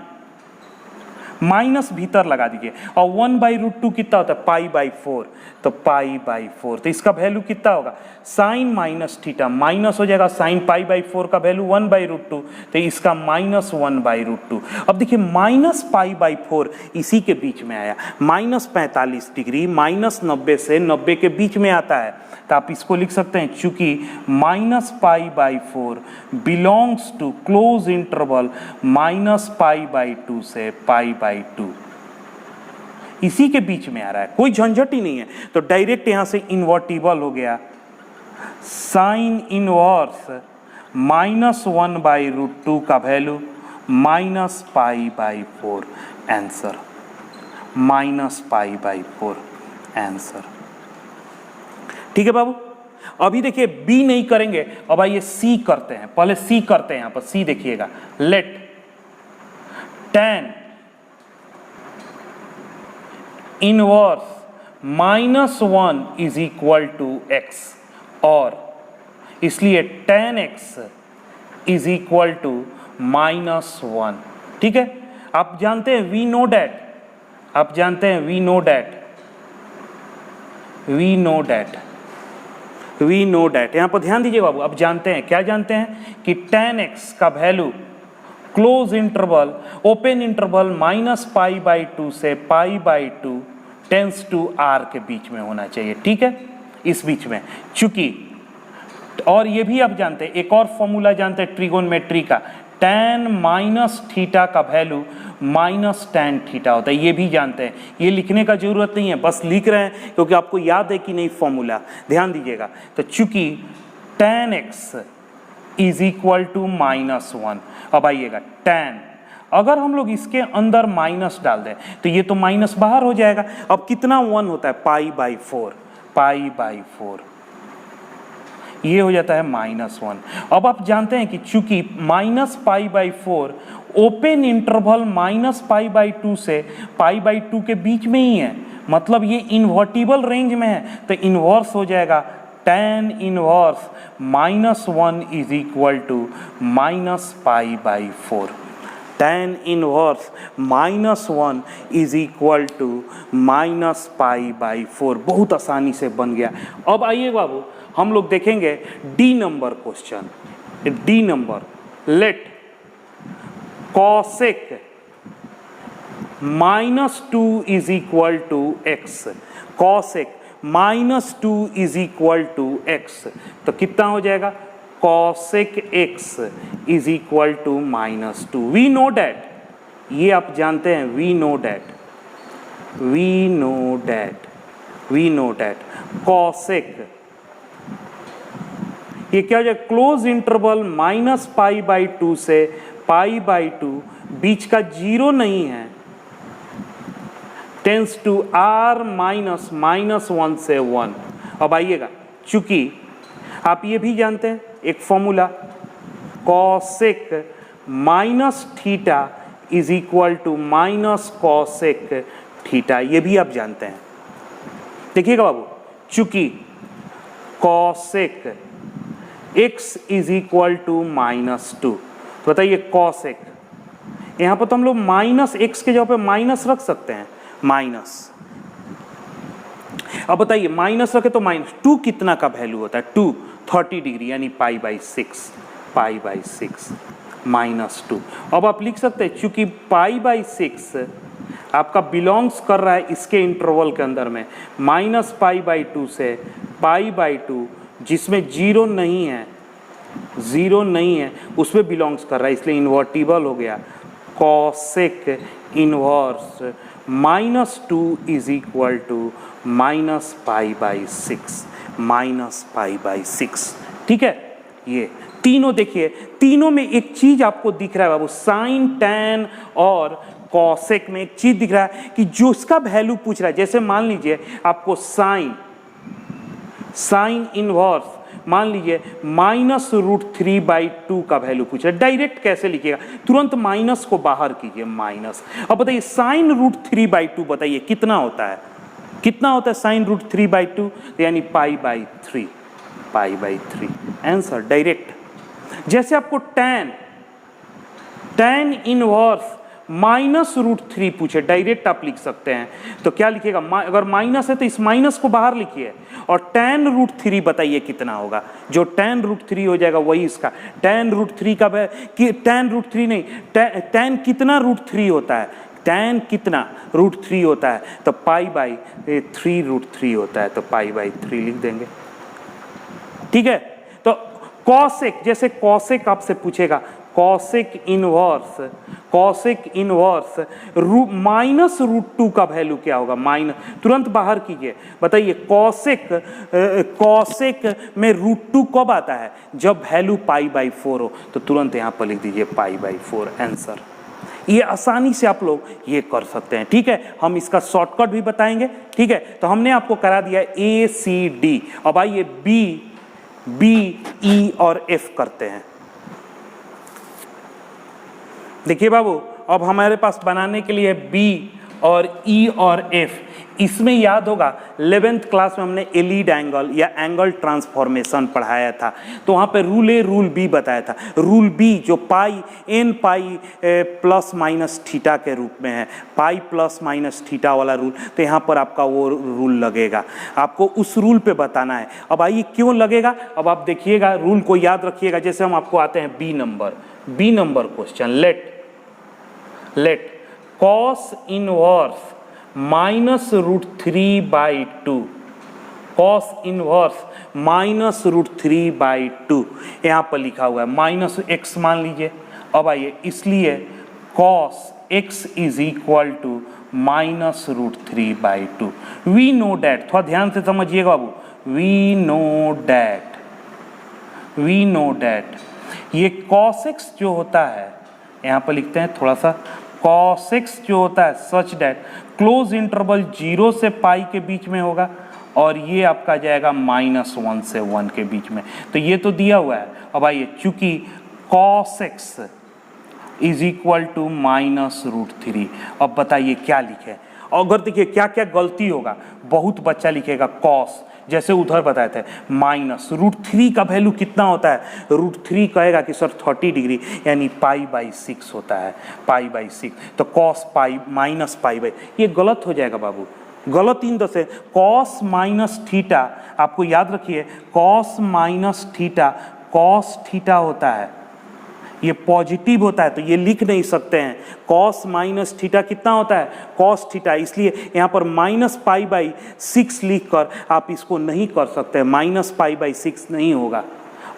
माइनस भीतर लगा दीजिए, और 1/√2 कितना होता है, π/4, तो π/4, तो इसका वैल्यू कितना होगा, साइन माइनस थीटा माइनस हो जाएगा, साइन π/4 का वैल्यू 1/√2, तो इसका -1/√2। अब देखिए -π/4 इसी के बीच में आया, -45 डिग्री -90 से 90 के बीच में आता है, तो आप इसको लिख सकते हैं चूंकि -π/4 बिलोंग्स टू क्लोज इंटरवल -π/2 से π/2, इसी के बीच में आ रहा है, कोई झंझट ही नहीं है। तो डायरेक्ट यहां से इन्वर्टिबल हो गया, साइन इनवर्स -1/√2 का वैल्यू -π/4 आंसर, -π/4 आंसर। ठीक है बाबू। अभी देखिए बी नहीं करेंगे, अब आइए सी करते हैं। पहले सी करते हैं, यहां पर सी देखिएगा, let tan inverse -1 is equal to x, और इसलिए tan x is equal to -1। ठीक है, आप जानते हैं वी नो डैट, आप जानते हैं we know that, we know that, we know that. यहां पर ध्यान दीजिए बाबू, आप जानते हैं, क्या जानते हैं कि tan x का value close interval, open interval -π/2 से π/2 टेंस टू r के बीच में होना चाहिए। ठीक है, इस बीच में, चूंकि, और ये भी आप जानते हैं, एक और फॉर्मूला जानते हैं ट्रिगोनोमेट्री का, tan -θ का वैल्यू -tan θ होता है, ये भी जानते हैं। ये लिखने का जरूरत नहीं है, बस लिख रहे हैं क्योंकि आपको याद है कि नहीं फॉर्मूला, ध्यान दीजिएगा। तो चूंकि tan x is equal to -1, अब आइएगा tan, अगर हम लोग इसके अंदर माइनस डाल दें तो ये तो माइनस बाहर हो जाएगा। अब कितना 1 होता है, π/4, π/4, ये हो जाता है -1। अब आप जानते हैं कि चूंकि -π/4 ओपन इंटरवल -π/2 से π/2 के बीच में ही है, मतलब ये इन्वर्टिबल रेंज में है, तो इन्वर्स हो जाएगा tan inverse -1 is equal to -π/4। tan inverse -1 is equal to -π/4, बहुत आसानी से बन गया। अब आइए बाबू, हम लोग देखेंगे D number question, D number, let cosec -2 is equal to x, cosec -2 is equal to x, तो कितना हो जाएगा, cosec x is equal to -2। We know that, ये आप जानते हैं, we know that, we know that, we know that cosec, ये क्या हो जाएगा, क्लोज इंटरवल -π/2 से π/2, बीच का जीरो नहीं है, टेंस टू r -1 से 1। अब आइएगा, चूंकि आप ये भी जानते हैं एक formula, cosec -θ is equal to -cosec θ, ये भी आप जानते हैं। देखिएगा बाबू, चूंकि cosec x is equal to -2, बताइए cosec, यहाँ पर तो हम लोग -x के जगह पे माइनस रख सकते हैं, माइनस। अब बताइए माइनस रखे तो -2 कितना का वैल्यू होता है, 2 30 डिग्री, यानी π/6, π/6 -2। अब आप लिख सकते हैं, चूंकि π/6 आपका बिलोंग्स कर रहा है इसके इंटरवल के अंदर में, -π/2 से π/2, जिसमें जीरो नहीं है, जीरो नहीं है, उसमें बिलोंग्स कर रहा है, इसलिए इन्वर्टिबल हो गया। cosec inverse -2 is equal to -π/6, -π/6। ठीक है, ये तीनों देखिए, तीनों में एक चीज आपको दिख रहा है बाबू, साइन, टैन और cosec में एक चीज दिख रहा है कि जो उसका वैल्यू पूछ रहा है, जैसे मान लीजिए आपको साइन इनवर्स मान लीजिए -√3/2 का वैल्यू पूछ रहा है, डायरेक्ट कैसे लिखिएगा, तुरंत माइनस को बाहर कीजिए, माइनस। अब बताइए साइन √3/2 बताइए कितना होता है, कितना होता है साइन √3/2, यानी π/3, π/3 आंसर डायरेक्ट। जैसे आपको टैन इनवर्स -√3 पूछे, डायरेक्ट आप लिख सकते हैं, तो क्या लिखिएगा, अगर माइनस है तो इस माइनस को बाहर लिखिए, और tan √3 बताइए कितना होगा, जो tan √3 हो जाएगा वही इसका tan √3 का, tan √3 नहीं, tan कितना √3 होता है, tan कितना √3 होता है, तो π/3 √3 होता है, तो π/3 लिख देंगे। ठीक है, तो cosec, जैसे cosec आपसे पूछेगा, cosec इनवर्स -√2 का वैल्यू क्या होगा, माइनस, तुरंत बाहर कीजिए, बताइए cosec में √2 कब आता है, जब वैल्यू π/4 हो, तो तुरंत यहाँ पर लिख दीजिए π/4 आंसर। ये आसानी से आप लोग ये कर सकते हैं, ठीक है। हम इसका शॉर्टकट भी बताएंगे, ठीक है। तो हमने आपको करा दिया ए सी डी। अब आइए बी ई और एफ करते हैं। देखिए बाबू, अब हमारे पास बनाने के लिए बी और ई और एफ, इसमें याद होगा 11th क्लास में हमने एलीड एंगल या एंगल ट्रांसफॉर्मेशन पढ़ाया था। तो वहाँ पे रूल ए रूल बी बताया था। रूल बी जो pi n pi plus minus theta के रूप में है, पाई प्लस माइनस थीटा वाला रूल, तो यहाँ पर आपका वो रूल लगेगा, आपको उस रूल पे बताना है। अब आइए क्यों लगेगा, अब आप देखिएगा, रूल को याद रखिएगा। जैसे हम आपको आते हैं B number question, let cos inverse minus root 3/2, cos inverse minus root 3/2 यहाँ पर लिखा हुआ है, माइनस x मान लीजिए। अब आइए, इसलिए cos x is equal to minus root 3/2। We know that, थोड़ा ध्यान से समझिएगा बाबू, वी नो डैट ये cos x जो होता है, यहाँ पर लिखते हैं थोड़ा सा, cos x जो होता है सच डैट क्लोज इंटरवल 0 से पाई के बीच में होगा, और ये आपका जाएगा -1 से 1 के बीच में। तो ये तो दिया हुआ है। अब आइए, चूंकि cos x is equal to minus root 3, अब बताइए क्या लिखे। अगर देखिए क्या क्या गलती होगा, बहुत बच्चा लिखेगा cos, जैसे उधर बताए थे, माइनस रूट 3 का वैल्यू कितना होता है, रूट 3 कहेगा कि सर 30 डिग्री यानी π/6 होता है, π/6, तो cos पाई माइनस π/, ये गलत हो जाएगा बाबू, गलत इन द से cos माइनस थीटा, आपको याद रखिए cos minus theta cos theta होता है, ये पॉजिटिव होता है, तो ये लिख नहीं सकते हैं। cos माइनस थीटा कितना होता है, cos थीटा, इसलिए यहाँ पर -π/6 लिखकर आप इसको नहीं कर सकते, -π/6 नहीं होगा।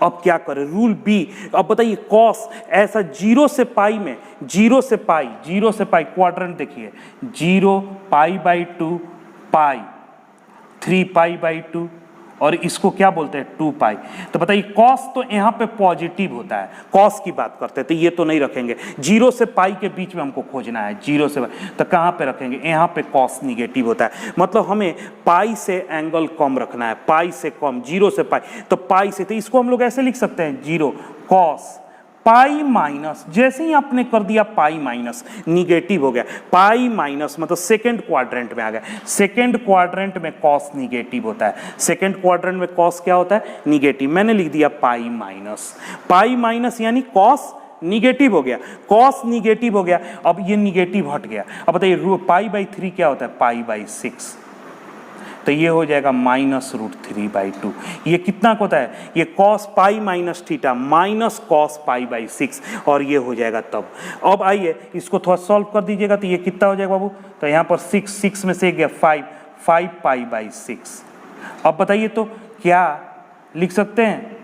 अब क्या करें, रूल बी। अब बताइए cos ऐसा 0 से पाई में, 0 से पाई क्वाड्रेंट देखिए, 0 π/2 पाई, 3 π/2, और इसको क्या बोलते हैं 2 पाई। तो बताइए cos तो यहाँ पे पॉजिटिव होता है, cos की बात करते हैं, तो ये तो नहीं रखेंगे। 0 से पाई के बीच में हमको खोजना है, 0 से पाई, तो कहाँ पे रखेंगे, यहाँ पे cos निगेटिव होता है, मतलब हमें पाई से एंगल कम रखना है, पाई से कम, 0 से पाई, तो पाई से, तो इसको हम लोग ऐसे लिख सकते हैं 0 cos पाई माइनस, जैसे ही आपने कर दिया पाई माइनस, निगेटिव हो गया, पाई माइनस मतलब सेकंड क्वाड्रेंट में आ गया। सेकंड क्वाड्रेंट में कॉस निगेटिव होता है, सेकंड क्वाड्रेंट में कॉस क्या होता है, निगेटिव। मैंने लिख दिया पाई माइनस यानी कॉस निगेटिव हो गया, कॉस निगेटिव हो गया। अब ये निगेटिव हट गया। अब बताइए π/3 क्या होता है, π/6, तो ये हो जाएगा -√3/2। ये कितना होता है, ये cos pi minus theta minus cos π/6, और ये हो जाएगा तब। अब आइए इसको थोड़ा सॉल्व कर दीजिएगा, तो ये कितना हो जाएगा बाबू, तो यहाँ पर 6 में से गया 5 π/6। अब बताइए तो क्या लिख सकते हैं,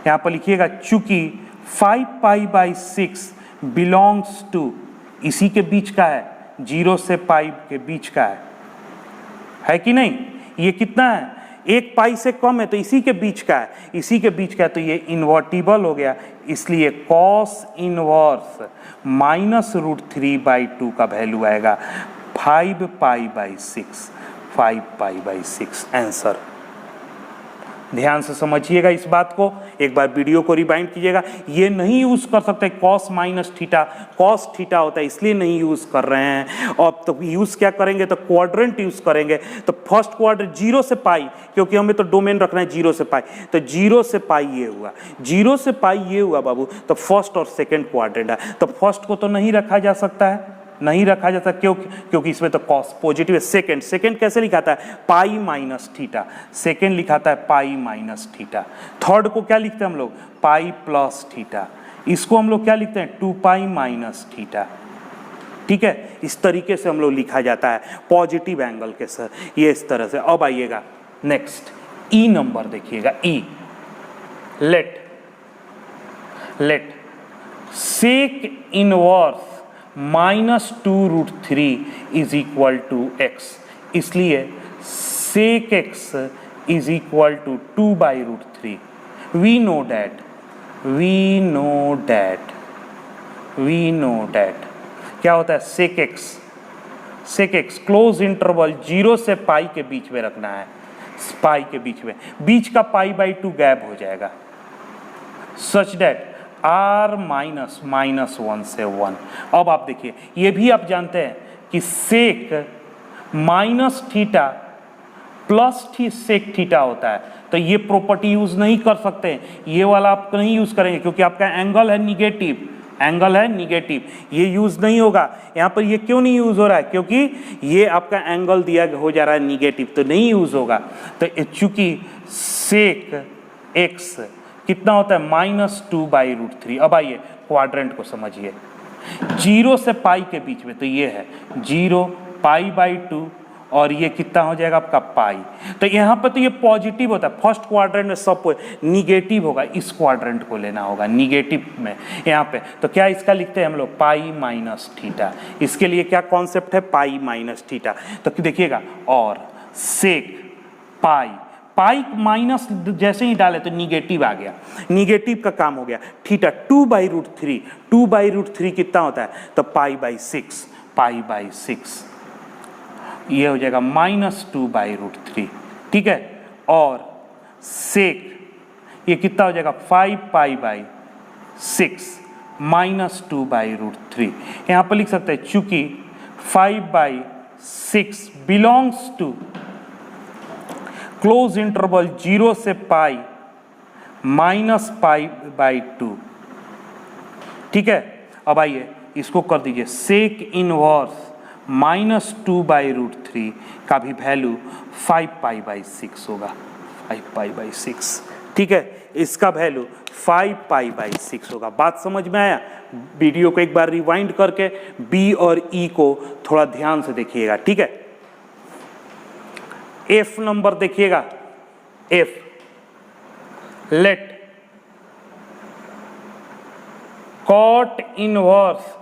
यहाँ पर लिखिएगा चूंकि 5 π/6 बिलोंग्स टू, इसी के बीच का है, 0 से पाई के बीच का है कि नहीं, ये कितना है, 1 पाई से कम है, तो इसी के बीच का है, इसी के बीच का है, तो ये इन्वर्टिबल हो गया। इसलिए cos इनवर्स -√3/2 का वैल्यू आएगा 5 π/6 आंसर। ध्यान से समझिएगा इस बात को, एक बार वीडियो को रिवाइंड कीजिएगा। ये नहीं यूज कर सकते cos minus theta, cos theta होता है इसलिए नहीं यूज कर रहे हैं। और तो यूज क्या करेंगे, तो क्वाड्रेंट यूज करेंगे। तो फर्स्ट क्वाड्रेंट 0 से पाई, क्योंकि हमें तो डोमेन रखना है 0 से पाई, तो 0 से पाई ये हुआ, 0 से पाई ये हुआ बाबू, तो फर्स्ट और सेकेंड क्वाड्रेंट है। तो फर्स्ट को तो नहीं रखा जा सकता है, नहीं रखा जाता, क्योंकि इसमें तो cos पॉजिटिव है। सेकंड कैसे लिखाता है, पाई माइनस थीटा, सेकंड लिखाता है पाई माइनस थीटा। थर्ड को क्या लिखते हैं हम लोग, पाई प्लस थीटा। इसको हम लोग क्या लिखते हैं, 2 पाई माइनस थीटा। ठीक है, इस तरीके से हम लोग लिखा जाता है पॉजिटिव एंगल के सर, ये इस तरह से। अब आइएगा नेक्स्ट, ई नंबर देखिएगा, E let sec inverse -2√3 is equal to x, इसलिए sec x is equal to 2/√3। We know that क्या होता है सेक एक्स क्लोज इंटरवल 0 से पाई के बीच में रखना है, पाई के बीच में, बीच का पाई/2 गैप हो जाएगा सच दैट r -(-1 से 1। अब आप देखिए ये भी आप जानते हैं कि सेक -θ प्लस सेक थीटा होता है, तो ये प्रॉपर्टी यूज नहीं कर सकते, ये वाला आप नहीं यूज करेंगे क्योंकि आपका एंगल है निगेटिव, ये यूज नहीं होगा। यहाँ पर ये क्यों नहीं यूज हो रहा है, क्योंकि ये आपका एंगल दिया हो जा रहा है निगेटिव, तो नहीं यूज होगा। तो चूंकि सेक एक्स कितना होता है -2/√3। अब आइए क्वाड्रेंट को समझिए, 0 से पाई के बीच में, तो ये है 0 पाई/2 और ये कितना हो जाएगा आपका पाई। तो यहाँ पर तो ये पॉजिटिव होता है, फर्स्ट क्वाड्रेंट में सब निगेटिव होगा, इस क्वाड्रेंट को लेना होगा निगेटिव में यहाँ पे। तो क्या इसका लिखते हैं हम लोग π-θ, इसके लिए क्या कॉन्सेप्ट है π-θ। तो देखिएगा और सेक पाई माइनस जैसे ही डाले तो निगेटिव आ गया, निगेटिव का काम हो गया। थीटा 2/√3 कितना होता है, तो पाई/6 ये हो जाएगा -2/√3, ठीक है। और सेक ये कितना हो जाएगा 5π/6 -2/√3। यहाँ पर लिख सकते हैं चूंकि 5/6 बिलोंग्स टू क्लोज इंटरवल 0 से पाई -π/2, ठीक है। अब आइए इसको कर दीजिए, सेक इनवर्स -2/√3 का भी वैल्यू 5π/6 होगा, 5π/6, ठीक है। इसका वैल्यू 5π/6 होगा। बात समझ में आया? वीडियो को एक बार रिवाइंड करके बी और ई को थोड़ा ध्यान से देखिएगा, ठीक है। एफ नंबर देखिएगा, F let cot inverse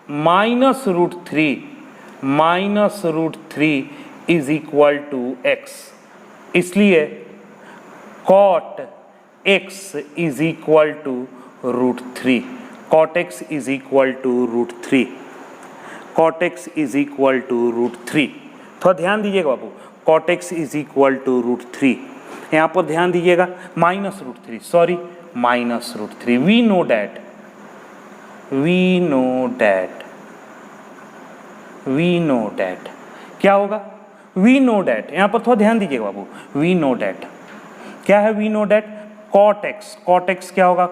-√3 is equal to x, इसलिए cot x is equal to √3, cot x is equal to √3, cot x is equal to √3। थोड़ा ध्यान दीजिएगा बाबू, cot x is equal to √3, यहाँ पर ध्यान दीजिएगा -√3, सॉरी -√3। वी नो डैट क्या होगा, वी नो डैट, यहाँ पर थोड़ा ध्यान दीजिएगा बाबू, वी नो डैट क्या है, we know that cot x क्या होगा,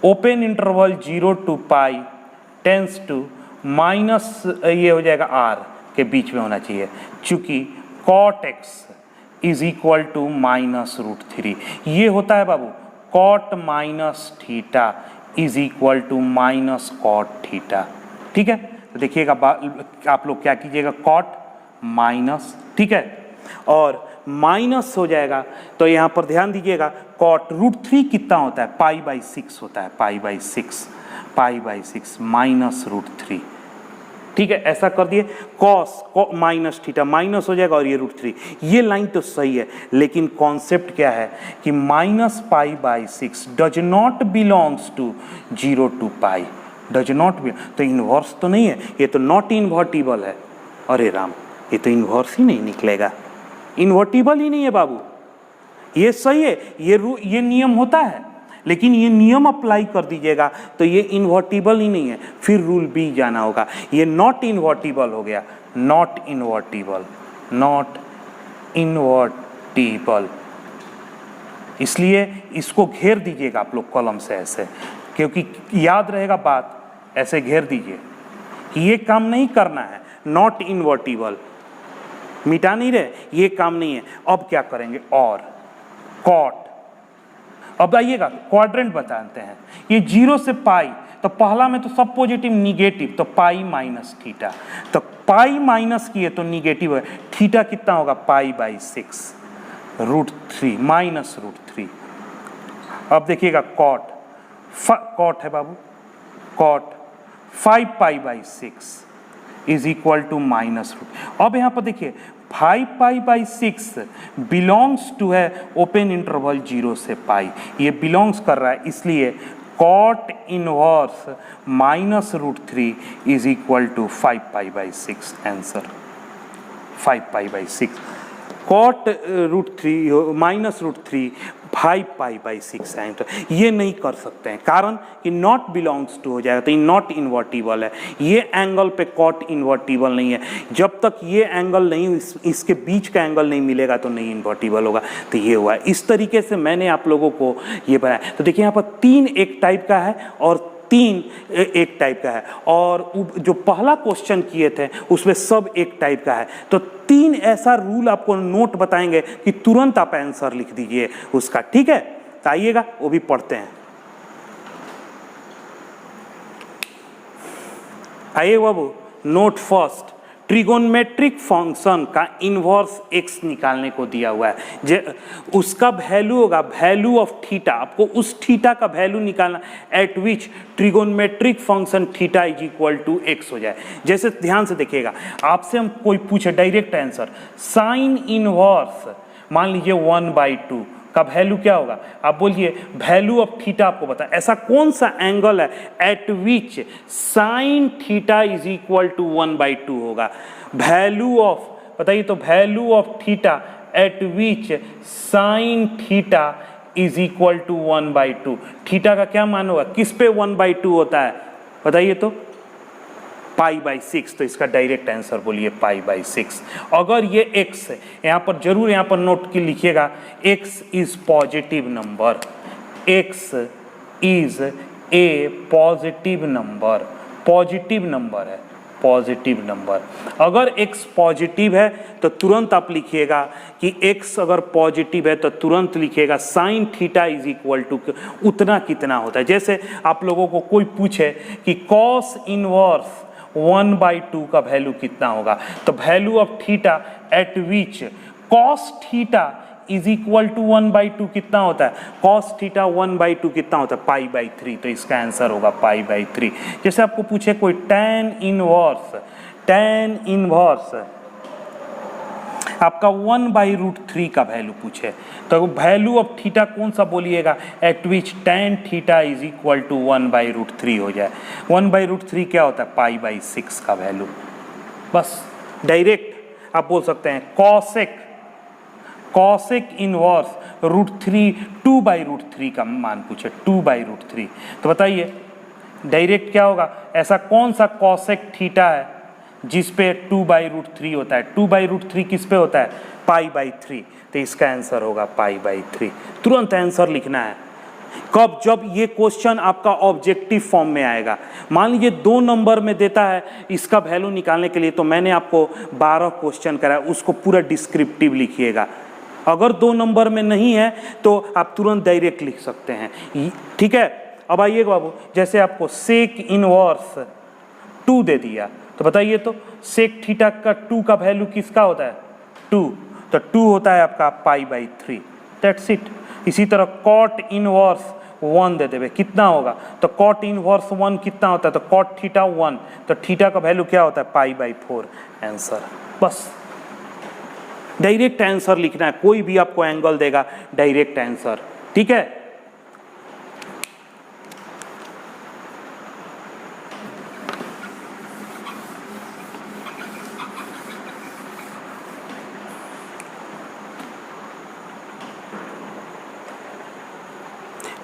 open interval 0 to pi tends to minus ये हो जाएगा r के बीच में होना चाहिए, चूंकि cot x is equal to -√3, ये होता है बाबू cot -θ is equal to -cot θ, ठीक है। तो देखिएगा आप लोग क्या कीजिएगा, कॉट माइनस, ठीक है, और माइनस हो जाएगा तो यहाँ पर ध्यान दीजिएगा कॉट √3 कितना होता है, π/6 होता है, π/6 -√3, ठीक है। ऐसा कर दिए, कॉस -θ माइनस हो जाएगा और ये √3, ये लाइन तो सही है, लेकिन कॉन्सेप्ट क्या है कि -π/6 does not belongs to 0 to pi, does not be, तो इन्वर्स तो नहीं है, ये तो नॉट इन्वर्टिबल है। अरे राम, ये तो इन्वर्स ही नहीं निकलेगा, इन्वर्टिबल ही नहीं है बाबू, ये सही है, ये नियम होता है, लेकिन ये नियम अप्लाई कर दीजिएगा तो ये इन्वर्टिबल ही नहीं है, फिर रूल बी जाना होगा, ये नॉट इन्वर्टिबल हो गया, नॉट इन्वर्टिबल, इसलिए इसको घेर दीजिएगा आप लोग कलम से ऐसे, क्योंकि याद रहेगा बात, ऐसे घेर दीजिए, ये काम नहीं करना है, नॉट इन्वर्टिबल मिटा नहीं रहे, ये काम नहीं है। अब क्या करेंगे, और कॉट, अब आइएगा क्वाड्रेंट बताते हैं, ये 0 से पाई, तो पहला में तो सब पॉजिटिव निगेटिव, तो π-θ, तो पाई माइनस किए तो निगेटिव है, थीटा कितना होगा π/6 √3 -√3। अब देखिएगा कॉट है बाबू, कॉट 5π/6 इज इक्वल टू -√। अब यहाँ पर देखिए 5π/6 बिलोंग्स टू है ओपन इंटरवल 0 से पाई, ये बिलोंग्स कर रहा है, इसलिए cot inverse minus root 3 is equal to 5π/6 answer 5π/6 cot root 3 minus root 3 5π/6 answer. ये नहीं कर सकते हैं कारण कि नॉट बिलोंग्स टू हो जाएगा तो ये नॉट इन्वर्टिबल है। ये एंगल पे कॉट इन्वर्टिबल नहीं है, जब तक ये एंगल नहीं इसके बीच का एंगल नहीं मिलेगा तो नहीं इन्वर्टिबल होगा। तो ये हुआ, इस तरीके से मैंने आप लोगों को ये बनाया। तो देखिए यहाँ पर 3 एक टाइप का है और 3 एक टाइप का है, और जो पहला क्वेश्चन किए थे उसमें सब एक टाइप का है। तो 3 ऐसा रूल आपको नोट बताएंगे कि तुरंत आप आंसर लिख दीजिए उसका, ठीक है। तो आइएगा वो भी पढ़ते हैं। आइए बाबू, नोट फर्स्ट, ट्रिगोनमेट्रिक फंक्शन का इन्वर्स x निकालने को दिया हुआ है। उसका वैल्यू होगा वैल्यू ऑफ थीटा, आपको उस थीटा का वैल्यू निकालना at which trigonometric function theta is equal to x हो जाए। जैसे ध्यान से देखिएगा, आपसे हम कोई पूछे डायरेक्ट आंसर साइन इनवर्स मान लीजिए 1/2 का वैल्यू क्या होगा, आप बोलिए वैल्यू ऑफ थीटा आपको पता है। ऐसा कौन सा एंगल है at which sine theta is equal to 1/2 होगा। वैल्यू ऑफ बताइए, तो value of theta at which sine theta is equal to 1/2। Theta का क्या मान होगा, किस पे 1/2 होता है बताइए तो, π/6। तो इसका डायरेक्ट आंसर बोलिए π/6। अगर ये x है, यहाँ पर जरूर यहाँ पर नोट की लिखिएगा, x is positive number, x is A positive number, positive number है, पॉजिटिव नंबर। अगर x पॉजिटिव है तो तुरंत आप लिखिएगा कि x अगर पॉजिटिव है तो तुरंत लिखिएगा sine theta is equal to उतना कितना होता है। जैसे आप लोगों को कोई पूछे कि कॉस इनवर्स 1/2 का वैल्यू कितना होगा, तो value of theta at which cos theta is equal to 1/2 कितना होता है, कॉस थीटा 1/2 कितना होता है π/3। तो इसका आंसर होगा π/3। जैसे आपको पूछे कोई tan इनवर्स आपका 1/√3 का वैल्यू पूछे, तो वैल्यू ऑफ थीटा कौन सा बोलिएगा at which tan theta is equal to 1/√3 हो जाए। 1/√3 क्या होता है π/6 का वैल्यू। बस डायरेक्ट आप बोल सकते हैं कॉसेक इनवर्स √3 2/√3 का मान पूछे 2/√3, तो बताइए डायरेक्ट क्या होगा, ऐसा कौन सा कॉसेक थीटा है जिस पे 2/√3 होता है। 2/√3 किस पे होता है π/3, तो इसका आंसर होगा π/3। तुरंत आंसर लिखना है कब, जब ये क्वेश्चन आपका ऑब्जेक्टिव फॉर्म में आएगा। मान लीजिए 2 नंबर में देता है इसका वैल्यू निकालने के लिए, तो मैंने आपको 12 क्वेश्चन कराया, उसको पूरा डिस्क्रिप्टिव लिखिएगा। अगर 2 नंबर में नहीं है तो आप तुरंत डायरेक्ट लिख सकते हैं, ठीक है। अब आइएगा बाबू, जैसे आपको सेक इनवर्स 2 दे दिया, तो बताइए तो सेक थीटा का 2 का वैल्यू किसका होता है 2, तो 2 होता है आपका π/3, दैट्स इट। इसी तरह कॉट इनवर्स 1 दे देवे, कितना होगा, तो कॉट इनवर्स 1 कितना होता है, तो कॉट थीटा 1, तो थीटा का वैल्यू क्या होता है π/4 आंसर। बस डायरेक्ट आंसर लिखना है, कोई भी आपको एंगल देगा डायरेक्ट आंसर, ठीक है।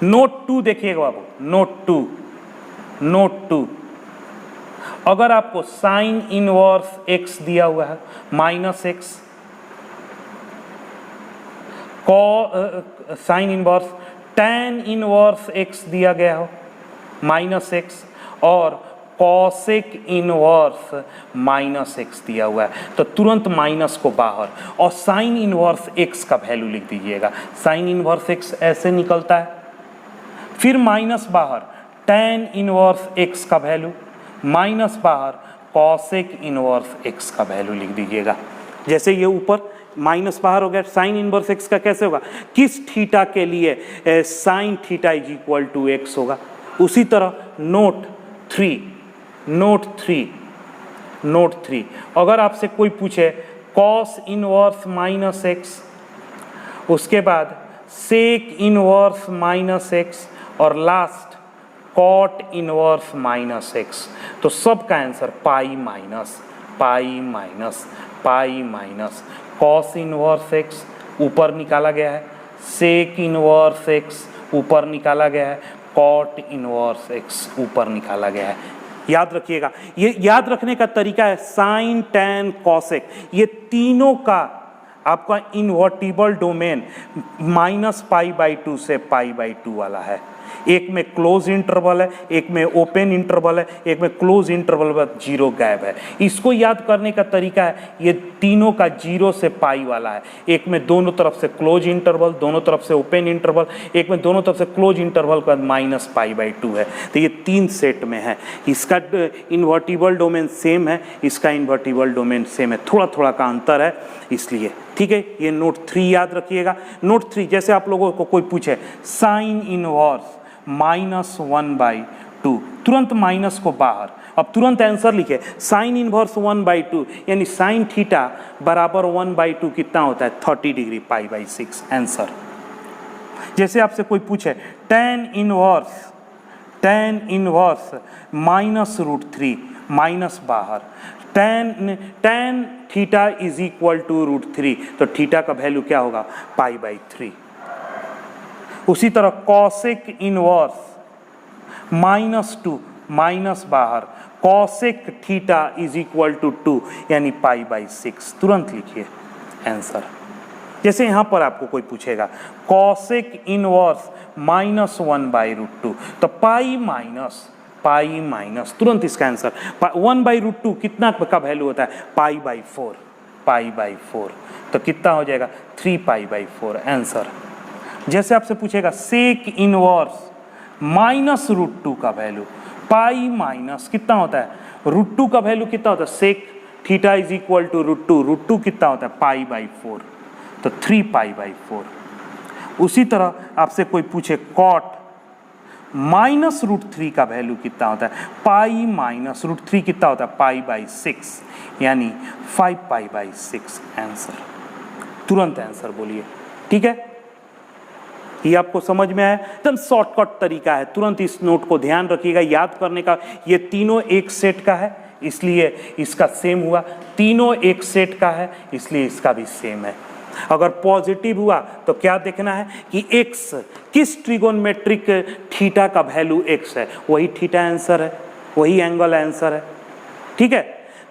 नोट 2 देखिएगा बाबू, नोट 2 अगर आपको साइन इनवर्स x दिया हुआ है -x, sine inverse tan inverse x दिया गया हो -x, और कॉसेक इनवर्स -x दिया हुआ है, तो तुरंत माइनस को बाहर और साइन इनवर्स x का वैल्यू लिख दीजिएगा। साइन इनवर्स x ऐसे निकलता है, फिर माइनस बाहर tan इनवर्स x का वैल्यू, माइनस बाहर कॉसेक इनवर्स x का वैल्यू लिख दीजिएगा। जैसे ये ऊपर माइनस बाहर हो गया, साइन इनवर्स x का कैसे होगा, किस थीटा के लिए sine theta is equal to x होगा। उसी तरह नोट 3 अगर आपसे कोई पूछे कॉस इनवर्स -x, उसके बाद सेक इनवर्स -x, और last cot inverse minus x, तो सब का answer pi minus pi minus pi minus cos inverse x ऊपर निकाला गया है, सेक इनवर्स एक्स ऊपर निकाला गया है, कॉट इनवर्स एक्स ऊपर निकाला गया है। याद रखिएगा, ये याद रखने का तरीका है साइन टैन कॉसेक, ये तीनों का आपका इन्वर्टिबल डोमेन -π/2 से π/2 वाला है। एक में क्लोज इंटरवल है, एक में ओपन इंटरवल है, एक में क्लोज इंटरवल में जीरो गैप है। इसको याद करने का तरीका है, ये तीनों का 0 से पाई वाला है। एक में दोनों तरफ से क्लोज इंटरवल, दोनों तरफ से ओपन इंटरवल, एक में दोनों तरफ से क्लोज इंटरवल का -π/2 है। तो ये 3 सेट में है। इसका इन्वर्टिबल डोमेन सेम है, इसका इन्वर्टिबल डोमेन सेम है, थोड़ा थोड़ा का अंतर है इसलिए। ठीक है, ये नोट 3 याद रखिएगा। नोट 3, जैसे आप लोगों को कोई पूछे साइन इनवर्स -1/2, तुरंत माइनस को बाहर, अब तुरंत आंसर लिखे साइन इनवर्स 1/2 यानी साइन थीटा बराबर 1/2 कितना होता है 30 डिग्री π/6 आंसर। जैसे आपसे कोई पूछे tan इनवर्स -√3 माइनस बाहर, tan theta is equal to √3, तो थीटा का वैल्यू क्या होगा π/3। उसी तरह कॉसेक इनवर्स -2 माइनस बाहर, cosec theta is equal to 2 यानी π/6, तुरंत लिखिए आंसर। जैसे यहाँ पर आपको कोई पूछेगा कॉसेक इनवर्स -1/√2, तो पाई माइनस तुरंत इसका आंसर 1/√2 कितना का वैल्यू होता है π/4, तो कितना हो जाएगा 3π/4 आंसर। जैसे आपसे पूछेगा सेक इनवर्स -√2 का वैल्यू, पाई माइनस कितना होता है √2 का वैल्यू कितना होता है sec theta is equal to √2 कितना होता है π/4, तो 3π/4। उसी तरह आपसे कोई पूछे कॉट -√3 का वैल्यू कितना होता है, पाई -√3 कितना होता है π/6 यानी 5π/6 आंसर। तुरंत आंसर बोलिए। ठीक है, ये आपको समझ में आया? एकदम शॉर्टकट तरीका है, तुरंत इस नोट को ध्यान रखिएगा याद करने का। ये तीनों एक सेट का है इसलिए इसका सेम हुआ, तीनों एक सेट का है इसलिए इसका भी सेम है। अगर पॉजिटिव हुआ तो क्या देखना है कि x किस ट्रिगोनमेट्रिक थीटा का वैल्यू x है, वही थीटा आंसर है, वही एंगल आंसर है। ठीक है,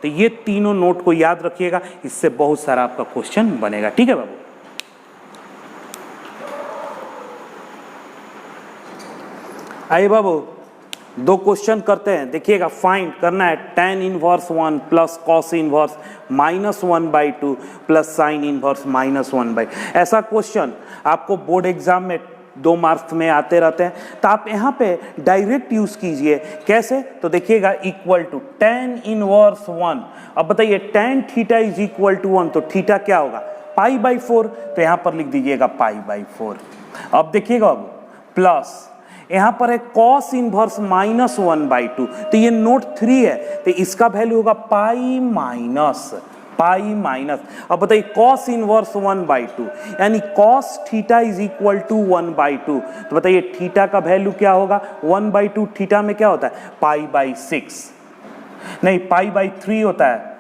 तो ये तीनों नोट को याद रखिएगा, इससे बहुत सारा आपका क्वेश्चन बनेगा। ठीक है बाबू, आइए बाबू 2 क्वेश्चन करते हैं। देखिएगा, फाइंड करना है tan inverse 1 plus cos inverse -1/2 plus sine inverse -1/2। ऐसा क्वेश्चन आपको बोर्ड एग्जाम में 2 मार्क्स में आते रहते हैं, तो आप यहाँ पे डायरेक्ट यूज कीजिए। कैसे? तो देखिएगा इक्वल टू tan इनवर्स 1, अब बताइए tan theta is equal to 1, तो थीटा क्या होगा π/4, तो यहाँ पर लिख दीजिएगा π/4। अब देखिएगा अब प्लस यहाँ पर है कॉस इनवर्स -1/2, तो ये नोट 3 है, तो इसका वैल्यू होगा पाई माइनस। अब बताइए कॉस इनवर्स 1/2 यानी cos theta is equal to 1/2, तो बताइए थीटा का वैल्यू क्या होगा 1/2, थीटा में क्या होता है π/6 नहीं π/3 होता है,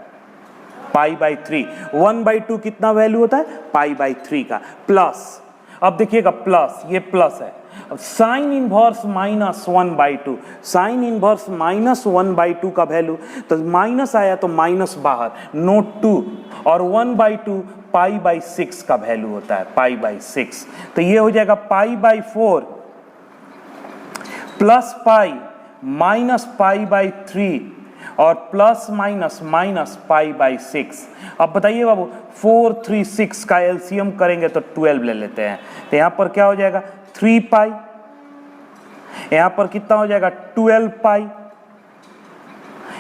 π/3। 1/2 कितना वैल्यू होता है π/3 का। प्लस, अब देखिएगा प्लस, ये प्लस है, साइन इनवर्स -1/2, साइन इनवर्स -1/2 का वैल्यू, तो माइनस आया तो माइनस बाहर, नोट 2 और 1/2 π/6 का वैल्यू होता है π/6, तो ये हो जाएगा π/4 प्लस पाई माइनस π/3 और प्लस माइनस π/6। अब बताइए बाबू 4, 3, 6 का एलसीएम करेंगे तो 12 ले लेते हैं, तो यहाँ पर क्या हो जाएगा 3π, यहाँ पर कितना हो जाएगा 12π,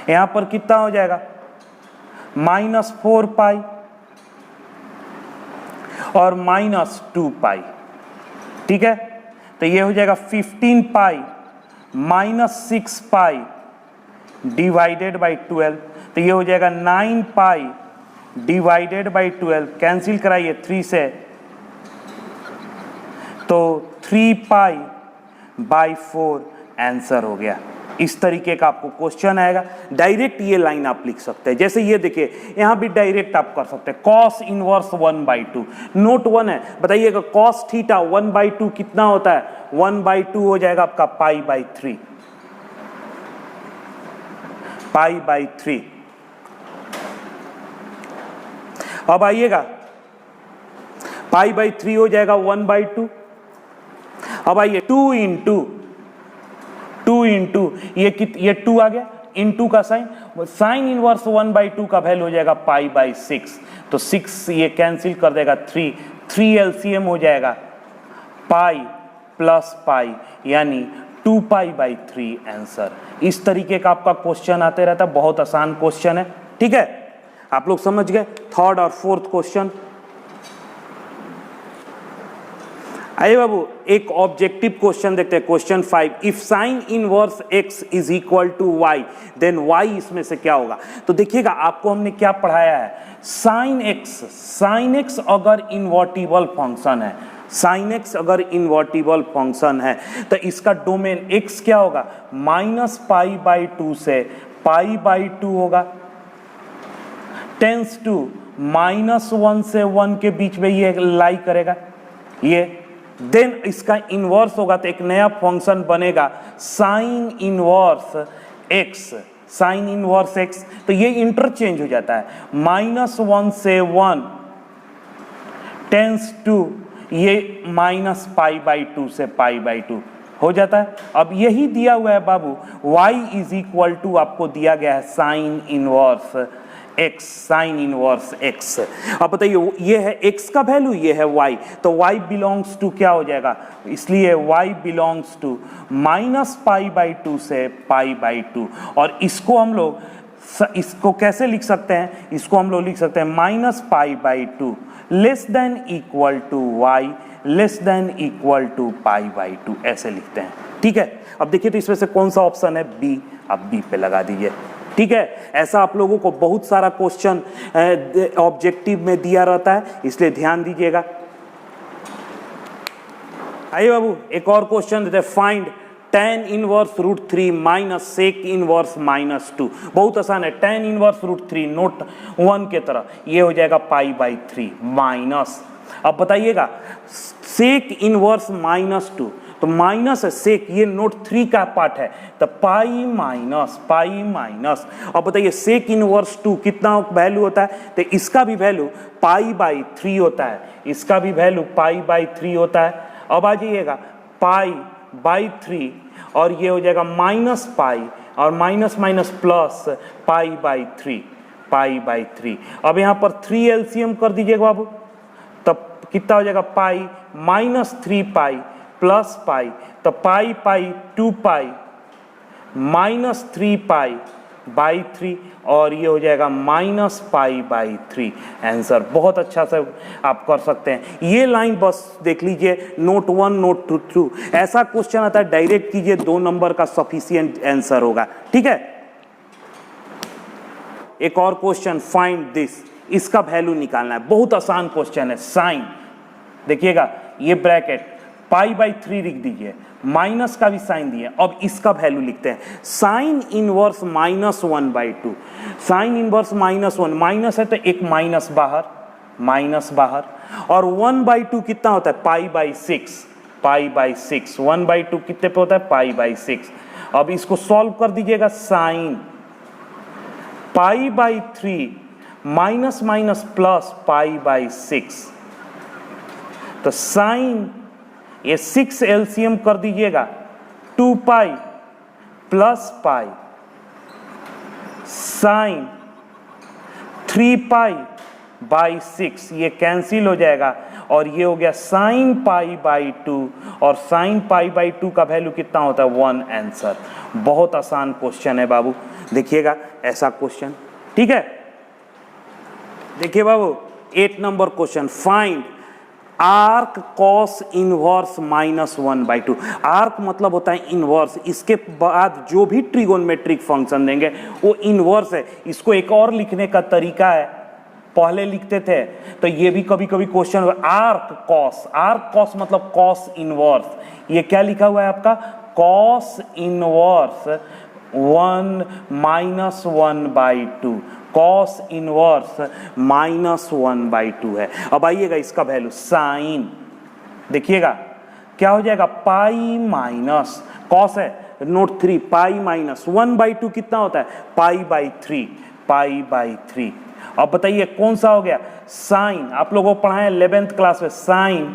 यहाँ पर कितना हो जाएगा -4π और -2π। ठीक है, तो ये हो जाएगा 15π -6π डिवाइडेड बाई 12, तो ये हो जाएगा 9π डिवाइडेड बाई 12, कैंसिल कराइए 3 से, तो 3π/4 आंसर हो गया। इस तरीके का आपको क्वेश्चन आएगा, डायरेक्ट ये लाइन आप लिख सकते हैं। जैसे ये देखिए यहाँ भी डायरेक्ट आप कर सकते हैं, कॉस इनवर्स 1/2। नोट 1 है, बताइएगा कॉस थीटा 1/2 कितना होता है? 1/2 हो जाएगा आपका π/3, π/3। अब आइएगा π/3 हो जाएगा 1/2। अब आइए 2 इंटू ये 2 आ गया, इंटू का साइन इनवर्स 1/2 का वैल्यू हो जाएगा π/6, तो 6 ये कैंसिल कर देगा, 3 एलसीएम हो जाएगा पाई प्लस पाई यानी 2π/3 आंसर। इस तरीके का आपका क्वेश्चन आते रहता है, बहुत आसान क्वेश्चन है। ठीक है, आप लोग समझ गए। थर्ड और फोर्थ क्वेश्चन आइए बाबू, एक ऑब्जेक्टिव क्वेश्चन देखते हैं। Question 5, if sine inverse x is equal to y then y इसमें से क्या होगा? तो देखिएगा आपको हमने क्या पढ़ाया है, साइन x अगर इन्वर्टिबल फंक्शन है, साइन x अगर इन्वर्टिबल फंक्शन है तो इसका डोमेन x क्या होगा? -π/2 से π/2 होगा, टेंस टू -1 से 1 के बीच में ये लाई करेगा ये। देन इसका इनवर्स होगा तो एक नया फंक्शन बनेगा sign inverse x, sign inverse x। तो ये इंटरचेंज हो जाता है, -1 से 1 टेंस टू ये -π/2 से π/2 हो जाता है। अब यही दिया हुआ है बाबू, y इज इक्वल टू आपको दिया गया है sign inverse x, sign inverse x। अब बताइए ये है x का वैल्यू, ये है y, तो y बिलोंग्स टू क्या हो जाएगा? इसलिए y बिलोंग्स टू -π/2 से π/2। और इसको हम लोग इसको कैसे लिख सकते हैं? इसको हम लोग लिख सकते हैं -π/2 less than equal to y less than equal to π/2, ऐसे लिखते हैं। ठीक है, अब देखिए तो इसमें से कौन सा ऑप्शन है? बी। अब बी पे लगा दीजिए। ठीक है, ऐसा आप लोगों को बहुत सारा क्वेश्चन ऑब्जेक्टिव में दिया रहता है, इसलिए ध्यान दीजिएगा। आइए बाबू एक और क्वेश्चन देते हैं, find tan inverse √3 minus sec inverse -2। बहुत आसान है, tan इनवर्स √3 नोट 1 के तरह ये हो जाएगा π/3 माइनस। अब बताइएगा सेक इनवर्स -2, तो माइनस है सेक, ये नोट 3 का पार्ट है, तो पाई माइनस। अब बताइए सेक इनवर्स 2 कितना वैल्यू होता है? तो इसका भी वैल्यू π/3 होता है, इसका भी वैल्यू π/3 होता है। अब आ जाइएगा π/3 और ये हो जाएगा -π और माइनस प्लस π/3। अब यहाँ पर 3 एलसीएम कर दीजिएगा बाबू, तब कितना हो जाएगा? पाई -3π प्लस पाई, तो पाई 2π -3π/3 और ये हो जाएगा -π/3 आंसर। बहुत अच्छा से आप कर सकते हैं। ये लाइन बस देख लीजिए, नोट 1 नोट 2 ऐसा क्वेश्चन आता है, डायरेक्ट कीजिए, 2 नंबर का सफिशिएंट आंसर होगा। ठीक है, एक और क्वेश्चन, फाइंड दिस, इसका वैल्यू निकालना है। बहुत आसान क्वेश्चन है। साइन देखिएगा ये ब्रैकेट π/3 लिख दीजिए, माइनस का भी साइन दिए। अब इसका वैल्यू लिखते हैं, sine inverse -1/2, sine inverse -1, minus है तो एक माइनस बाहर, और 1/2 कितना होता है? π/6, 1/2 कितने पे होता है? π/6। अब इसको सॉल्व कर दीजिएगा, साइन π/3 माइनस प्लस π/6, तो साइन ये 6 एलसीएम कर दीजिएगा, 2π प्लस पाई साइन 3π/6 ये कैंसिल हो जाएगा और ये हो गया साइन π/2 और साइन π/2 का वैल्यू कितना होता है? 1 आंसर। बहुत आसान क्वेश्चन है बाबू, देखिएगा ऐसा क्वेश्चन। ठीक है, देखिए बाबू 8 number question, find arc cos inverse -1/2। Arc मतलब होता है इनवर्स, इसके बाद जो भी ट्रिगोनमेट्रिक फंक्शन देंगे वो इनवर्स है। इसको एक और लिखने का तरीका है, पहले लिखते थे तो ये भी कभी कभी क्वेश्चन, आर्क कॉस मतलब कॉस इनवर्स, ये क्या लिखा हुआ है आपका? Cos inverse 1 minus 1/2, cos inverse -1/2 है। अब आइएगा इसका वैल्यू साइन, देखिएगा क्या हो जाएगा, पाई माइनस कॉस है नोट 3, पाई माइनस 1/2 कितना होता है, पाई/3, पाई/3। अब बताइए कौन सा हो गया, साइन, आप लोगों को पढ़ाए 11th क्लास में, sine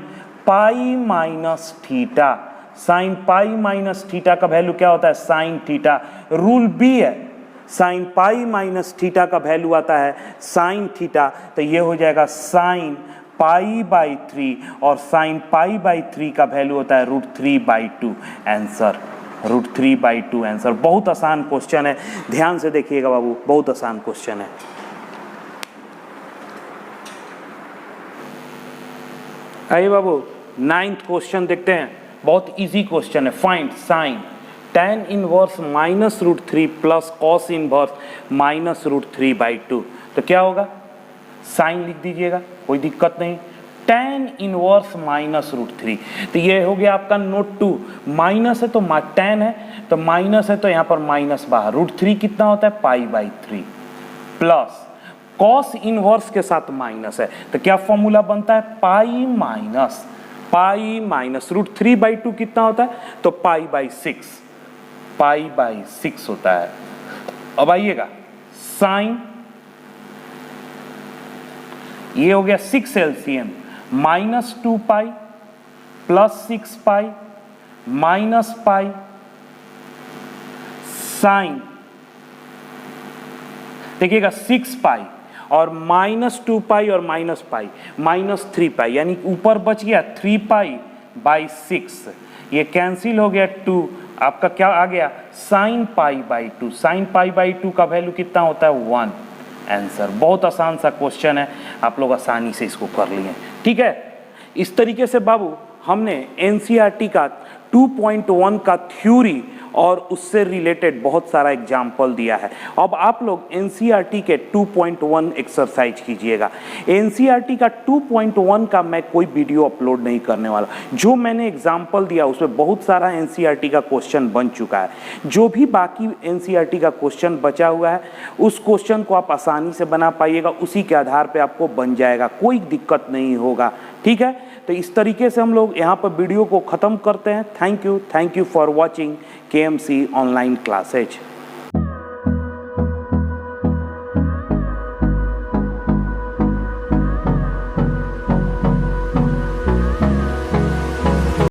pi minus theta, sine pi minus theta का वैल्यू क्या होता है, साइन थीटा। रूल बी है, साइन पाई माइनस थीटा का वैल्यू आता है साइन थीटा, तो ये हो जाएगा साइन पाई/3 और साइन पाई/3 का वैल्यू होता है √3/2 आंसर, √3/2 आंसर। बहुत आसान क्वेश्चन है, ध्यान से देखिएगा बाबू, बहुत आसान क्वेश्चन है। आइए बाबू 9th क्वेश्चन देखते हैं, बहुत इजी क्वेश्चन है। Find sign tan inverse -√3 plus cos inverse -√3/2, तो क्या होगा, साइन लिख दीजिएगा, कोई दिक्कत नहीं। tan इनवर्स -√3, तो ये हो गया आपका नोट 2, माइनस है तो tan है, तो माइनस है तो यहाँ पर माइनस बाहर, √3 कितना होता है, पाई/3, प्लस कॉस इनवर्स के साथ माइनस है, तो क्या फॉर्मूला बनता है, पाई माइनस √3/2 कितना होता है, तो पाई/6 होता है। अब आइएगा साइन, ये हो गया 6 LCM, -2π plus 6π minus pi, sine देखिएगा 6π और -2π और -π, -3π, यानी ऊपर बच गया 3π/6, ये कैंसिल हो गया 2, आपका क्या आ गया, साइन पाई/2, साइन पाई/2 का वैल्यू कितना होता है, 1 आंसर। बहुत आसान सा क्वेश्चन है, आप लोग आसानी से इसको कर लिए, ठीक है। इस तरीके से बाबू हमने एनसीईआरटी का 2.1 का थ्योरी और उससे रिलेटेड बहुत सारा एग्जाम्पल दिया है। अब आप लोग एनसीईआरटी के 2.1 एक्सरसाइज कीजिएगा। एनसीईआरटी का 2.1 का मैं कोई वीडियो अपलोड नहीं करने वाला, जो मैंने एग्जाम्पल दिया उसमें बहुत सारा एनसीईआरटी का क्वेश्चन बन चुका है। जो भी बाकी एनसीईआरटी का क्वेश्चन बचा हुआ है उस क्वेश्चन को आप आसानी से बना पाइएगा, उसी के आधार पर आपको बन जाएगा, कोई दिक्कत नहीं होगा, ठीक है। तो इस तरीके से हम लोग यहाँ पर वीडियो को ख़त्म करते हैं। Thank you for watching KMC online classes.